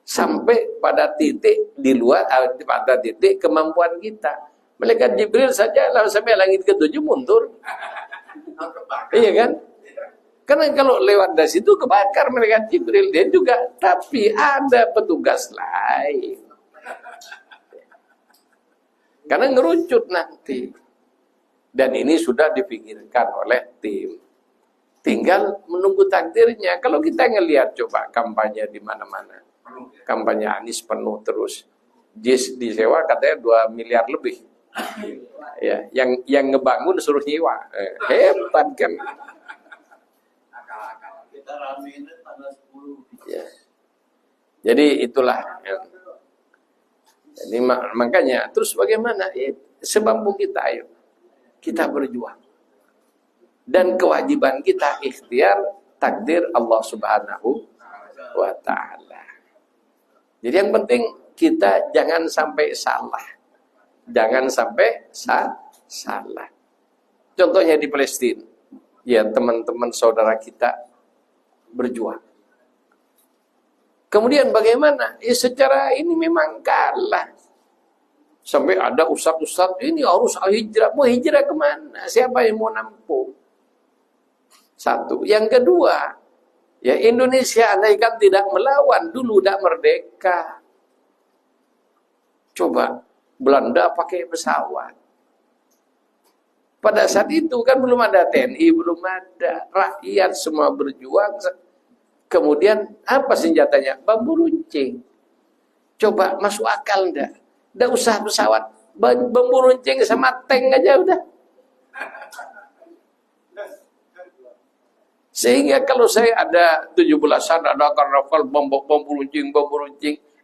Sampai pada titik di luar, pada titik kemampuan kita. Malaikat Jibril saja sampai langit ke-7 mundur. Iya kan? Karena kalau lewat dari situ kebakar malaikat Jibril. Dia juga, tapi ada petugas lain. Karena ngerucut nanti. Dan ini sudah dipikirkan oleh tim. Tinggal menunggu takdirnya. Kalau kita ngelihat coba kampanye di mana-mana. Kampanye Anies penuh terus. JIS disewa katanya 2 miliar lebih. Ya, yang ngebangun suruh nyewa. Hebat kan.
Kita ramein tanggal 10.
Ya. Jadi itulah. Ya. Jadi makanya terus bagaimana? Semampu kita, ayo. Kita berjuang. Dan kewajiban kita ikhtiar takdir Allah Subhanahu wa ta'ala. Jadi yang penting kita jangan sampai salah. Jangan sampai salah. Contohnya di Palestina. Ya, teman-teman saudara kita berjuang. Kemudian bagaimana? Ya secara ini memang kalah. Sampai ada ustaz-ustaz ini harus hijrah. Mau hijrah kemana? Siapa yang mau nampung? Satu. Yang kedua, ya Indonesia andaikan tidak melawan, dulu tidak merdeka. Coba, Belanda pakai pesawat. Pada saat itu kan belum ada TNI, belum ada. Rakyat semua berjuang. Kemudian apa senjatanya? Bambu runcing. Coba masuk akal enggak? Enggak usah pesawat. Bambu runcing sama tank aja udah. Sehingga kalau saya ada 17-an, ada karnaval bambu runcing.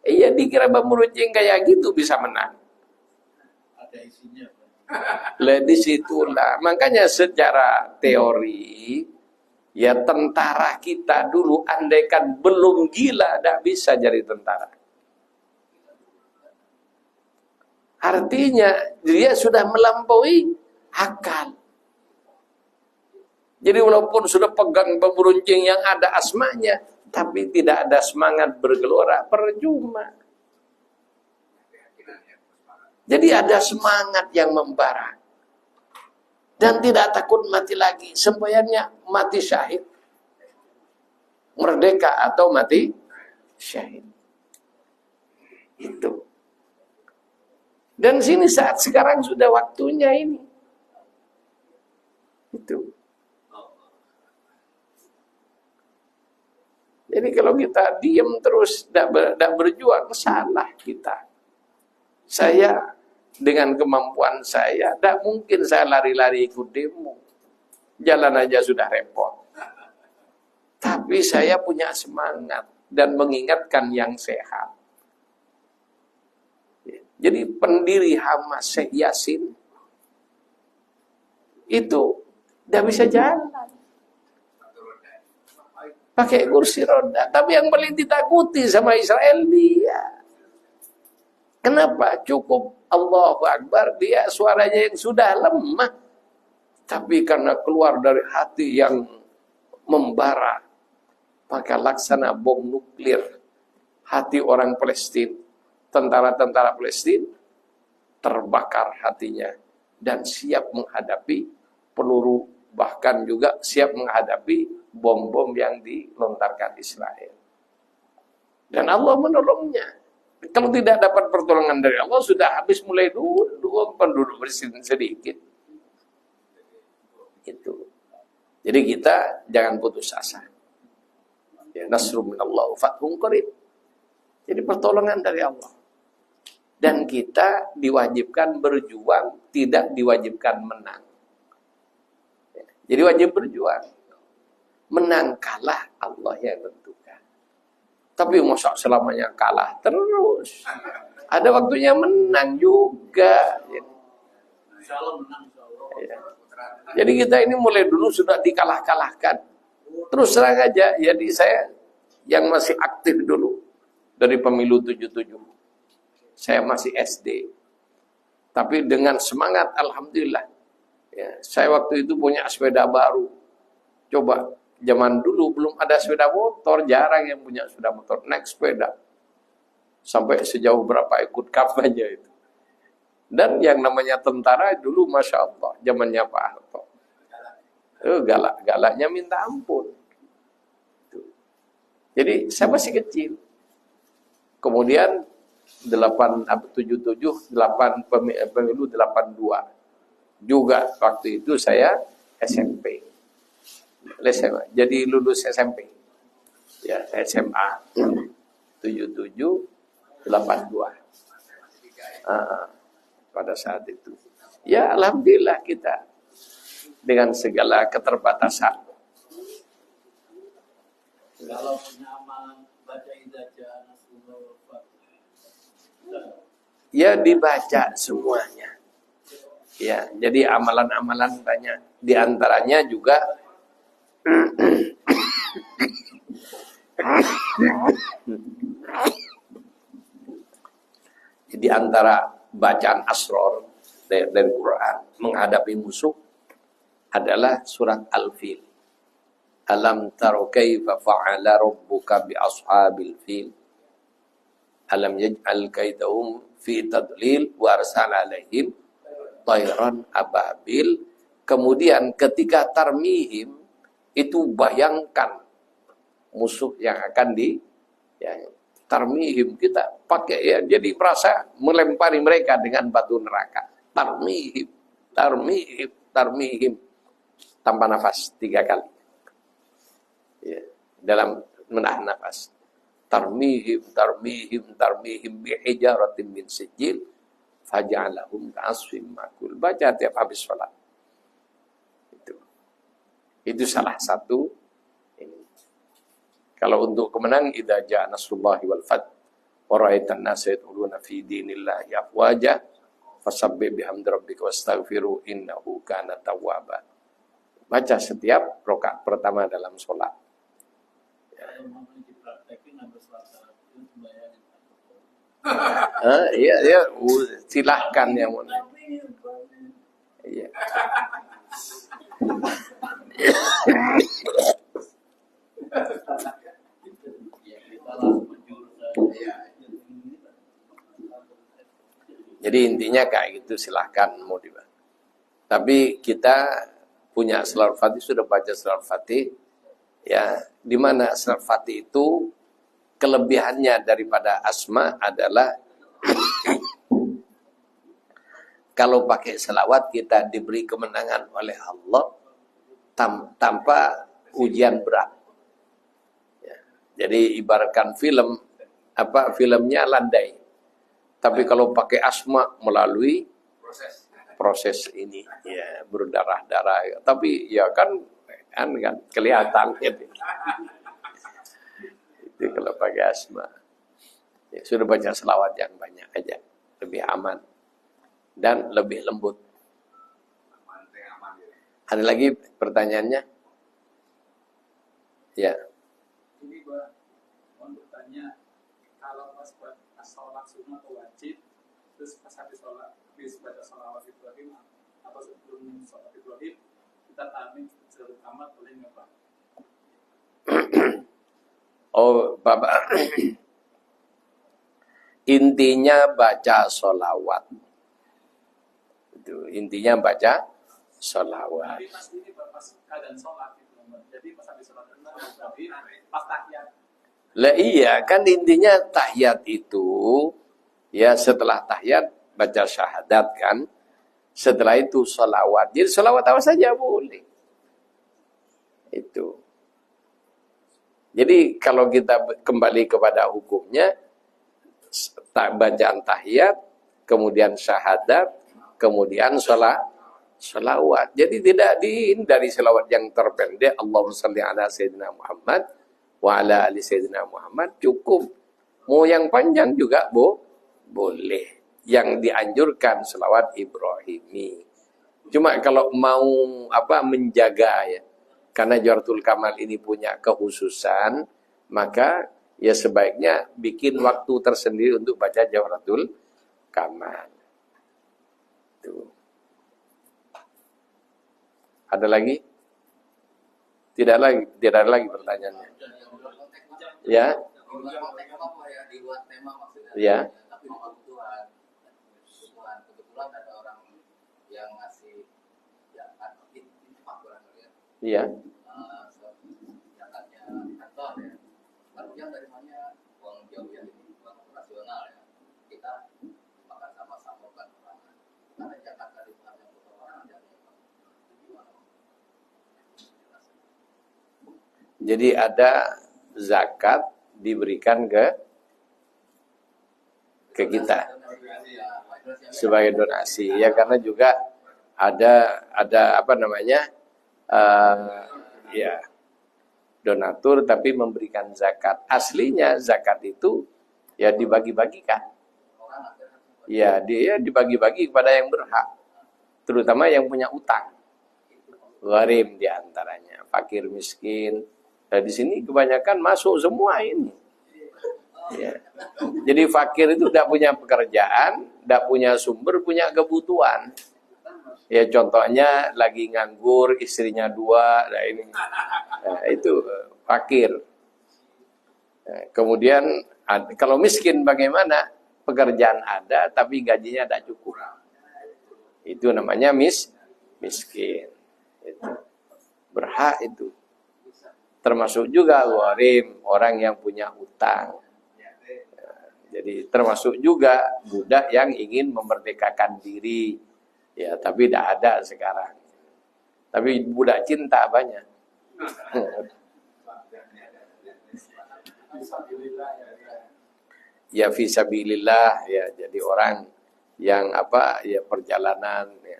Iya dikira bambu runcing kayak gitu bisa menang.
Ada isinya.
Lah disitulah. Makanya secara teori, ya tentara kita dulu andaikan belum gila, tidak bisa jadi tentara. Artinya dia sudah melampaui akal. Jadi walaupun sudah pegang bambu runcing yang ada asmanya, tapi tidak ada semangat bergelora, percuma. Jadi ada semangat yang membara. Dan tidak takut mati lagi. Semboyannya mati syahid. Merdeka atau mati syahid. Itu. Dan sini saat sekarang sudah waktunya ini. Itu. Jadi kalau kita diam terus, tidak berjuang, salah kita. Saya dengan kemampuan saya, tidak mungkin saya lari-lari ikut demo. Jalan aja sudah repot. Tapi saya punya semangat dan mengingatkan yang sehat. Jadi pendiri Hamas Syekh Yasin itu tidak bisa jalan. Pakai kursi roda. Tapi yang paling ditakuti sama Israel dia. Kenapa? Cukup Allahu Akbar, dia suaranya yang sudah lemah. Tapi karena keluar dari hati yang membara, maka laksana bom nuklir. Hati orang Palestina, tentara-tentara Palestina, terbakar hatinya. Dan siap menghadapi peluru, bahkan juga siap menghadapi bom-bom yang dilontarkan Israel. Dan Allah menolongnya. Kalau tidak dapat pertolongan dari Allah, sudah habis mulai dulu penduduk Palestina sedikit. Itu. Jadi kita jangan putus asa. Ya, nasrun minallah fathun qarib. Jadi pertolongan dari Allah. Dan kita diwajibkan berjuang, tidak diwajibkan menang. Jadi wajib berjuang. Menang kalah Allah yang tentukan. Tapi masa selamanya kalah terus. Ada waktunya menang juga.
Insyaallah menang insyaallah.
Ya. Jadi kita ini mulai dulu sudah dikalah-kalahkan. Terus terang aja. Jadi saya yang masih aktif dulu dari pemilu 77. Saya masih SD. Tapi dengan semangat alhamdulillah. Ya, saya waktu itu punya sepeda baru. Coba zaman dulu belum ada sepeda motor, jarang yang punya sepeda motor, naik sepeda. Sampai sejauh berapa ikut kampanye itu. Dan yang namanya tentara dulu Masya Allah, zamannya Pak Harto. Galak-galaknya minta ampun. Jadi saya masih kecil. Kemudian 77, pemilu 82. Juga waktu itu saya SMP. Jadi lulus SMP. Ya, SMA. 77, 82. Pada saat itu. Ya, alhamdulillah kita dengan segala keterbatasan.
Kalau punya amalan baca idza jaa nasrullah wal fath.
Ya dibaca semuanya. Ya, jadi amalan-amalan banyak. Di antaranya juga di antara bacaan asror dari Quran menghadapi musuh adalah surat Al-Fil. Alam taro kaifa fa'ala rabbuka bi ashabil fil. Alam yaj'al kaidahum fi tadlil wa arsala alaihim tayran ababil. Kemudian ketika tarmihim itu bayangkan musuh yang akan tarmihim, kita pakai ya, jadi merasa melempari mereka dengan batu neraka. Tarmihim, tarmihim, tarmihim, tanpa nafas 3 kali. Ya, dalam menahan nafas. Tarmihim, tarmihim, tarmihim bihijaratin min sijil faja'alahum ka'asfim makul. Baca tiap habis sholat. Itu salah satu ini. Kalau untuk kemenang, idza jaa nasrullahi wal fath wa ra'aitan nasa yadkhuluna fi dinillahi afwaja fasabbih bihamdi rabbika wastaghfiru innahu kana tawwaba. Baca setiap rakaat pertama dalam sholat. Iya, silahkan yang mau. Iya. Jadi intinya kayak gitu, silahkan mau dibaca. Tapi kita punya Salatul Fatih, sudah baca Salatul Fatih. Ya, di mana Salatul Fatih itu kelebihannya daripada Asma adalah kalau pakai selawat kita diberi kemenangan oleh Allah tanpa ujian berat. Ya. Jadi ibaratkan film, filmnya landai. Tapi kalau pakai Asma melalui proses ini, ya berdarah-darah. Tapi ya kan kelihatan gitu. Itu kalau pakai Asma. Ya, sudah baca selawat yang banyak aja, lebih aman dan lebih lembut. Ada lagi pertanyaannya? Ya.
Ini gua mau bertanya, kalau pas buat sholat sunnah atau wajib, terus pas habis sholat, habis baca sholawat Ibrahim atau sebelum sholat Ibrahim, kita tamin seluruh kamar boleh nggak Pak?
Oh, Bapak. Intinya baca sholawat. Itu intinya baca sholawat.
Tapi pas ini pas keadaan sholat gitu, jadi pas habis sholat Ibrahim, pas tahiyat.
Lah iya, kan intinya tahiyat itu ya setelah tahiyat baca syahadat kan. Setelah itu sholawat. Jadi sholawat apa saja boleh. Itu. Jadi kalau kita kembali kepada hukumnya, bacaan tahiyat, kemudian syahadat, kemudian salawat. Jadi tidak dari salawat yang terpendek, Allahumma shalli ala sayyidina Muhammad wa ala ali sayyidina Muhammad, cukup. Mau yang panjang juga boleh. Yang dianjurkan salawat Ibrahimi. Cuma kalau mau menjaga ya, karena Jawharatul Kamal ini punya kekhususan, maka ya sebaiknya bikin waktu tersendiri untuk baca Jawharatul Kamal. Tuh. Ada lagi? Tidak ada lagi pertanyaannya. Ya. Ya. Iya. Jadi ada zakat diberikan ke kita sebagai donasi. Ya karena juga ada ya donatur tapi memberikan zakat. Aslinya zakat itu ya dibagi-bagikan. Ya dia dibagi-bagi kepada yang berhak, terutama yang punya utang. Gharim diantaranya, fakir miskin. Nah di sini kebanyakan masuk semua ini. Ya. Jadi fakir itu tidak punya pekerjaan, tidak punya sumber, punya kebutuhan. Ya contohnya lagi nganggur, istrinya 2, nah ini, nah, itu fakir. Nah, kemudian kalau miskin bagaimana? Pekerjaan ada, tapi gajinya tidak cukup. Itu namanya miskin. Itu. Berhak itu. Termasuk juga gharim, orang yang punya utang. Jadi termasuk juga budak yang ingin memerdekakan diri. Ya, tapi tidak ada sekarang. Tapi budak cinta banyak. Ya fisabilillah, ya jadi orang yang ya perjalanan ya.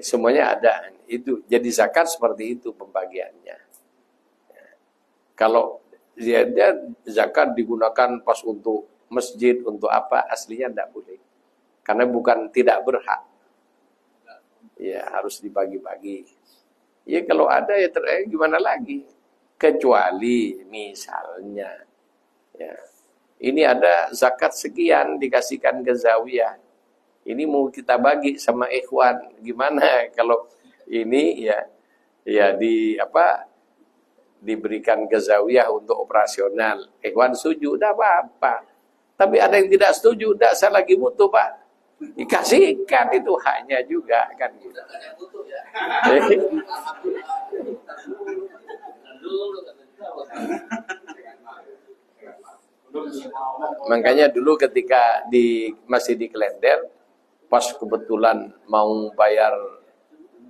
Semuanya ada. Itu jadi zakat seperti itu pembagiannya. Ya. Kalau dia zakat digunakan pas untuk masjid, untuk apa, aslinya tidak boleh. Karena bukan tidak berhak. Ya harus dibagi-bagi. Ya kalau ada ya gimana lagi? Kecuali misalnya ya ini ada zakat sekian dikasihkan ke zawiyah. Ini mau kita bagi sama ikhwan. Gimana kalau ini ya diberikan ke zawiyah untuk operasional. Ikhwan setuju, udah apa-apa. Tapi ada yang tidak setuju, udah saya lagi butuh Pak. Dikasihkan, itu haknya juga kan gitu. Makanya dulu ketika masih di Klender, pas kebetulan mau bayar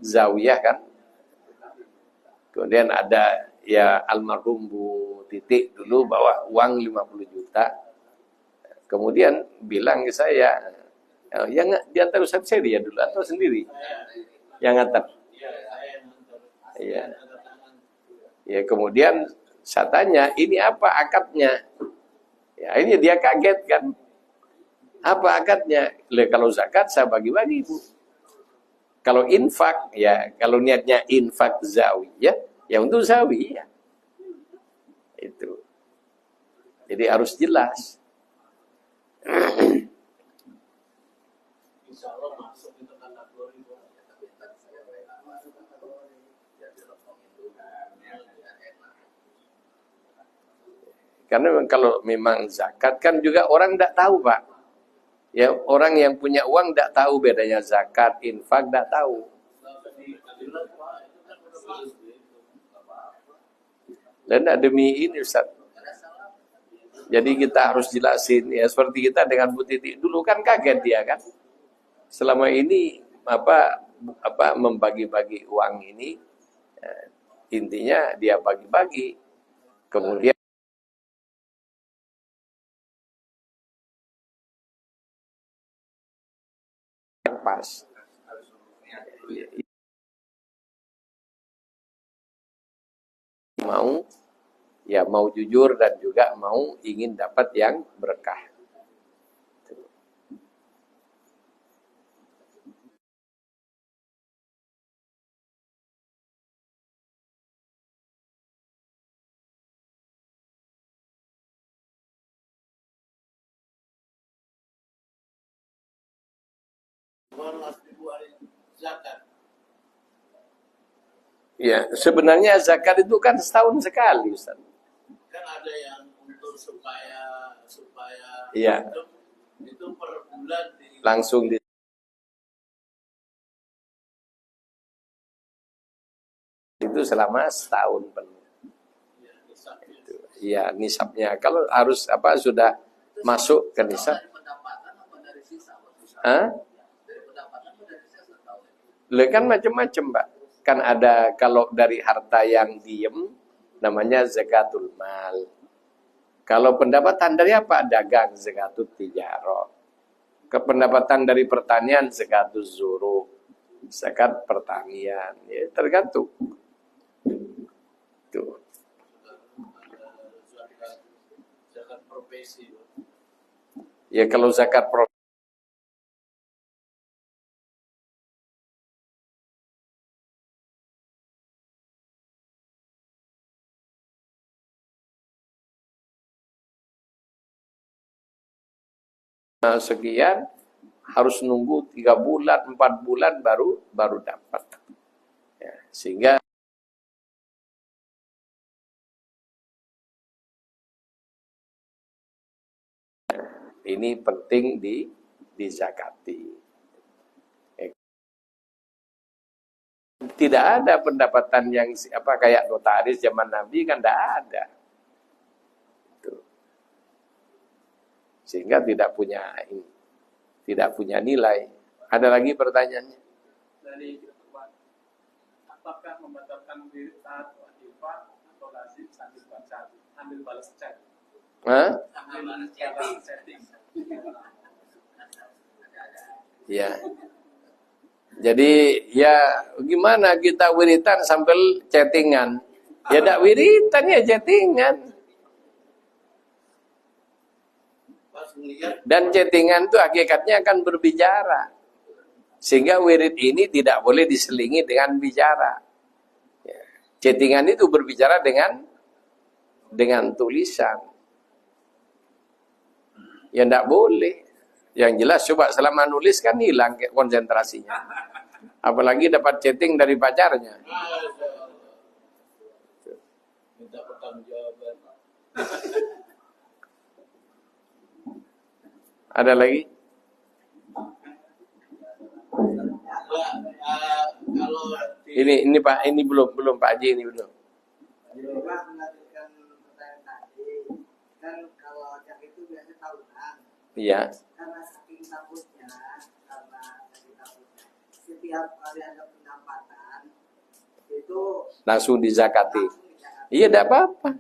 zawiyah kan, kemudian ada ya almarhum Bu Titik dulu bawa uang 50 juta, kemudian bilang ke saya, yang diantar Ustaz Seri ya dulu atau sendiri? Yang ngantar. Iya. Ya kemudian saya tanya, ini apa akadnya? Ya ini dia kaget kan. Apa akadnya? Kalau zakat saya bagi-bagi Bu. Kalau infak ya, kalau niatnya infak zawiyah, ya untuk zawiyah. Itu. Jadi harus jelas. Karena kalau memang zakat kan juga orang tidak tahu Pak. Ya orang yang punya uang tidak tahu bedanya zakat, infak tidak tahu. Dan demi ini Ustaz. Jadi kita harus jelasin ya seperti kita dengan Bu Titik dulu kan kaget dia kan. Selama ini membagi-bagi uang ini intinya dia bagi-bagi. Kemudian pas. Mau jujur dan juga mau ingin dapat yang berkah.
Zakat.
Ya, sebenarnya zakat itu kan setahun sekali, Ustaz.
Kan ada yang untuk supaya
Iya.
itu per bulan
Langsung itu selama setahun penuh. Iya, nisabnya. Kalau harus sudah masuk ke nisab. Kan macam-macam, Pak. Kan ada kalau dari harta yang diem namanya zakatul mal. Kalau pendapatan dari apa? Dagang, zakatul tijarah. Kependapatan dari pertanian, zakatul zuru. Zakat pertanian. Ya, tergantung. Tuh.
zakat profesi.
Ya kalau zakat profesi sekian harus nunggu 3 bulan, 4 bulan baru dapat. Ya, sehingga ini penting dizakati. Tidak ada pendapatan yang kayak notaris zaman Nabi kan tidak ada. Sehingga tidak punya nilai. Ada lagi pertanyaannya?
Dari apakah membatalkan diri taat wajibah atau lazim sambil baca, ambil balas chat? Ambil balas chatting.
Ya. Jadi ya gimana kita wiritan sambil chattingan? Ya tidak wiritan ya chattingan. Dan chattingan itu hakikatnya akan berbicara. Sehingga wirid ini tidak boleh diselingi dengan bicara. Ya. Chattingan itu berbicara dengan tulisan. Ya tidak boleh. Yang jelas coba selama nulis kan hilang konsentrasinya. Apalagi dapat chatting dari pacarnya.
Minta pertanggungjawaban.
Ada lagi?
Kalau
ini Pak, ini belum Pak Haji, ini belum.
Pak melanjutkan pertanyaan tadi, kan kalau cak itu biasa tahunan.
Iya.
Karena saking takutnya, setiap kali ada pendapatan itu
Langsung dizakati. Iya, tidak apa-apa.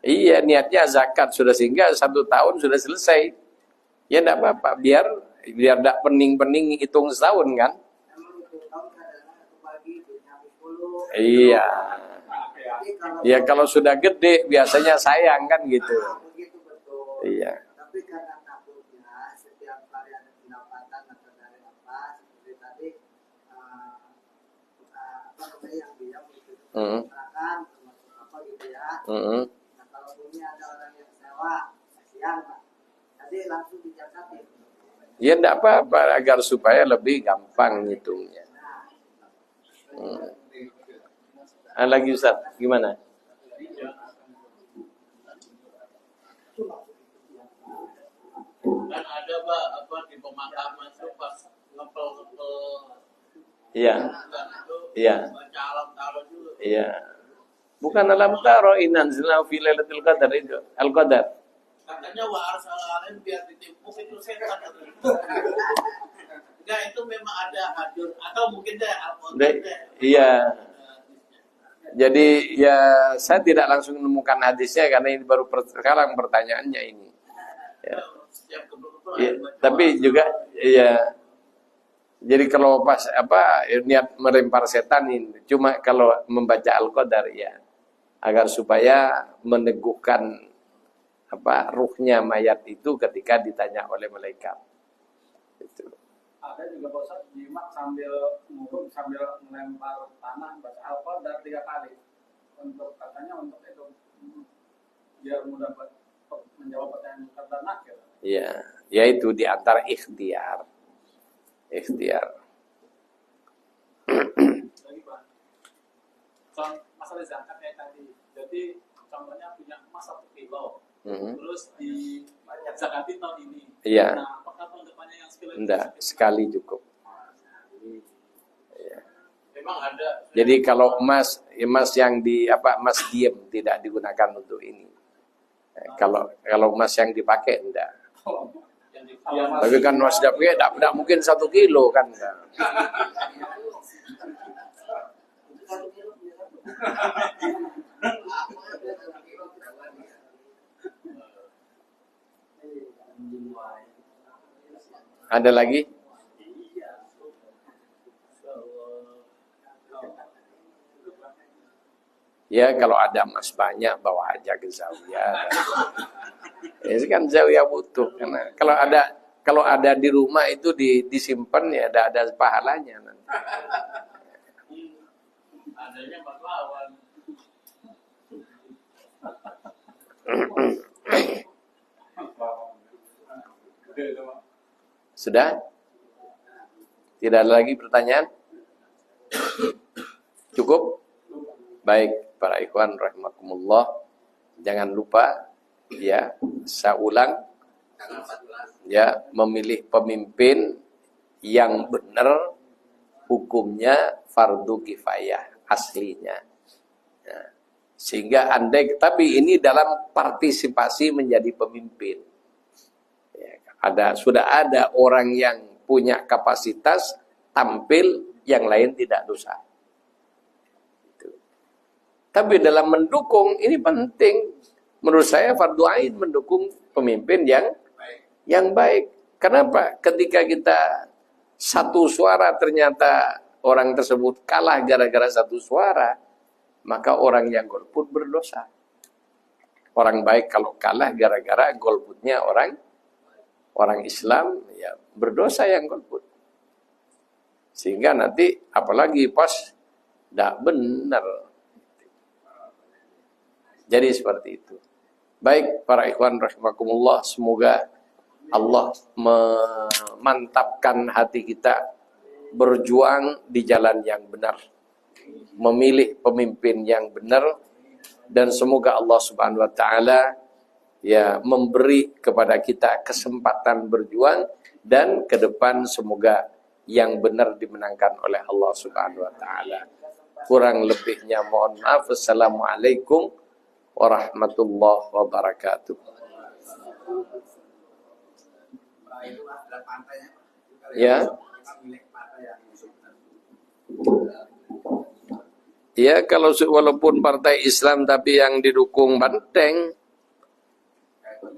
Iya, niatnya zakat sudah sehingga 1 tahun sudah selesai. Ya tidak apa-apa, biar tidak pening-pening hitung setahun kan. Iya. Ya kalau sudah gede biasanya sayang kan gitu. Iya.
Tapi karena takutnya setiap kali ada pendapatan atau dari apa seperti tadi yang bilang gitu. Masyarakat termasuk apa gitu ya. Nah kalau punya ada orang yang sewa, kasihan Pak. Jadi langsung dicatatin.
Ya tidak apa-apa agar supaya lebih gampang ngitungnya. Lagi Ustaz, gimana?
kan ada Pak di pemakaman itu pas ngepel-ngepel.
Iya.
Itu
Iya.
baca alam taro dulu.
Iya. Bukan alam taro inan zilna fi lailatul qadar itu. Al-qadar.
Katanya wa arsalalim biar ditimpuk itu setan. Enggak, itu memang ada hadir atau mungkin deh al-qadar deh.
Iya. Jadi ya saya tidak langsung menemukan hadisnya karena ini baru sekarang pertanyaannya ini. Ya. Ya, tapi juga ya. Jadi kalau pas niat melempar setan ini, cuma kalau membaca Al-Qadar ya agar supaya meneguhkan ruhnya mayat itu ketika ditanya oleh malaikat. Itu.
Ada juga bosan nyimak sambil ngurung sambil melempar tanah baca Al-Qadar 3 kali untuk katanya untuk itu biar mudah menjawab pertanyaan ternak ya.
Iya, yaitu di antara ikhtiar.
Lagi Pak, masalah zakat kayak tadi. Jadi contohnya punya emas 1 kilo, terus di zakatin tahun ini.
Iya.
Nah, apakah tahun depannya yang sekali?
Enggak, sekali cukup. Ya.
Memang ada.
Jadi kalau emas yang emas diem tidak digunakan untuk ini. Kalau emas yang dipakai enggak. Tapi kan emas dipakai tidak mungkin 1 kilo kan. Ada lagi? Ya kalau ada emas banyak bawa aja ke zawiyah. Ini kan zawiyah butuh karena kalau ada di rumah itu disimpan ya ada pahalanya nanti.
Adanya pahlawan.
Sudah? Tidak ada lagi pertanyaan? Cukup? Baik, para ikhwan rahimakumullah. Jangan lupa ya, saya ulang ya, memilih pemimpin yang benar hukumnya fardu kifayah aslinya. Ya. Sehingga tapi ini dalam partisipasi menjadi pemimpin. Sudah ada orang yang punya kapasitas tampil, yang lain tidak dosa. Gitu. Tapi dalam mendukung ini penting. Menurut saya fardu ain mendukung pemimpin yang baik. Kenapa? Ketika kita satu suara ternyata orang tersebut kalah gara-gara satu suara, maka orang yang golput berdosa. Orang baik kalau kalah gara-gara golputnya orang Islam ya berdosa yang golput. Sehingga nanti apalagi pas tidak benar. Jadi seperti itu. Baik para ikhwan rahimakumullah, semoga Allah memantapkan hati kita berjuang di jalan yang benar, memilih pemimpin yang benar, dan semoga Allah Subhanahu wa taala ya memberi kepada kita kesempatan berjuang, dan ke depan semoga yang benar dimenangkan oleh Allah Subhanahu wa taala. Kurang lebihnya mohon maaf. Assalamualaikum warahmatullahi wabarakatuh. Ya. Ya, kalau walaupun partai Islam tapi yang didukung Banteng,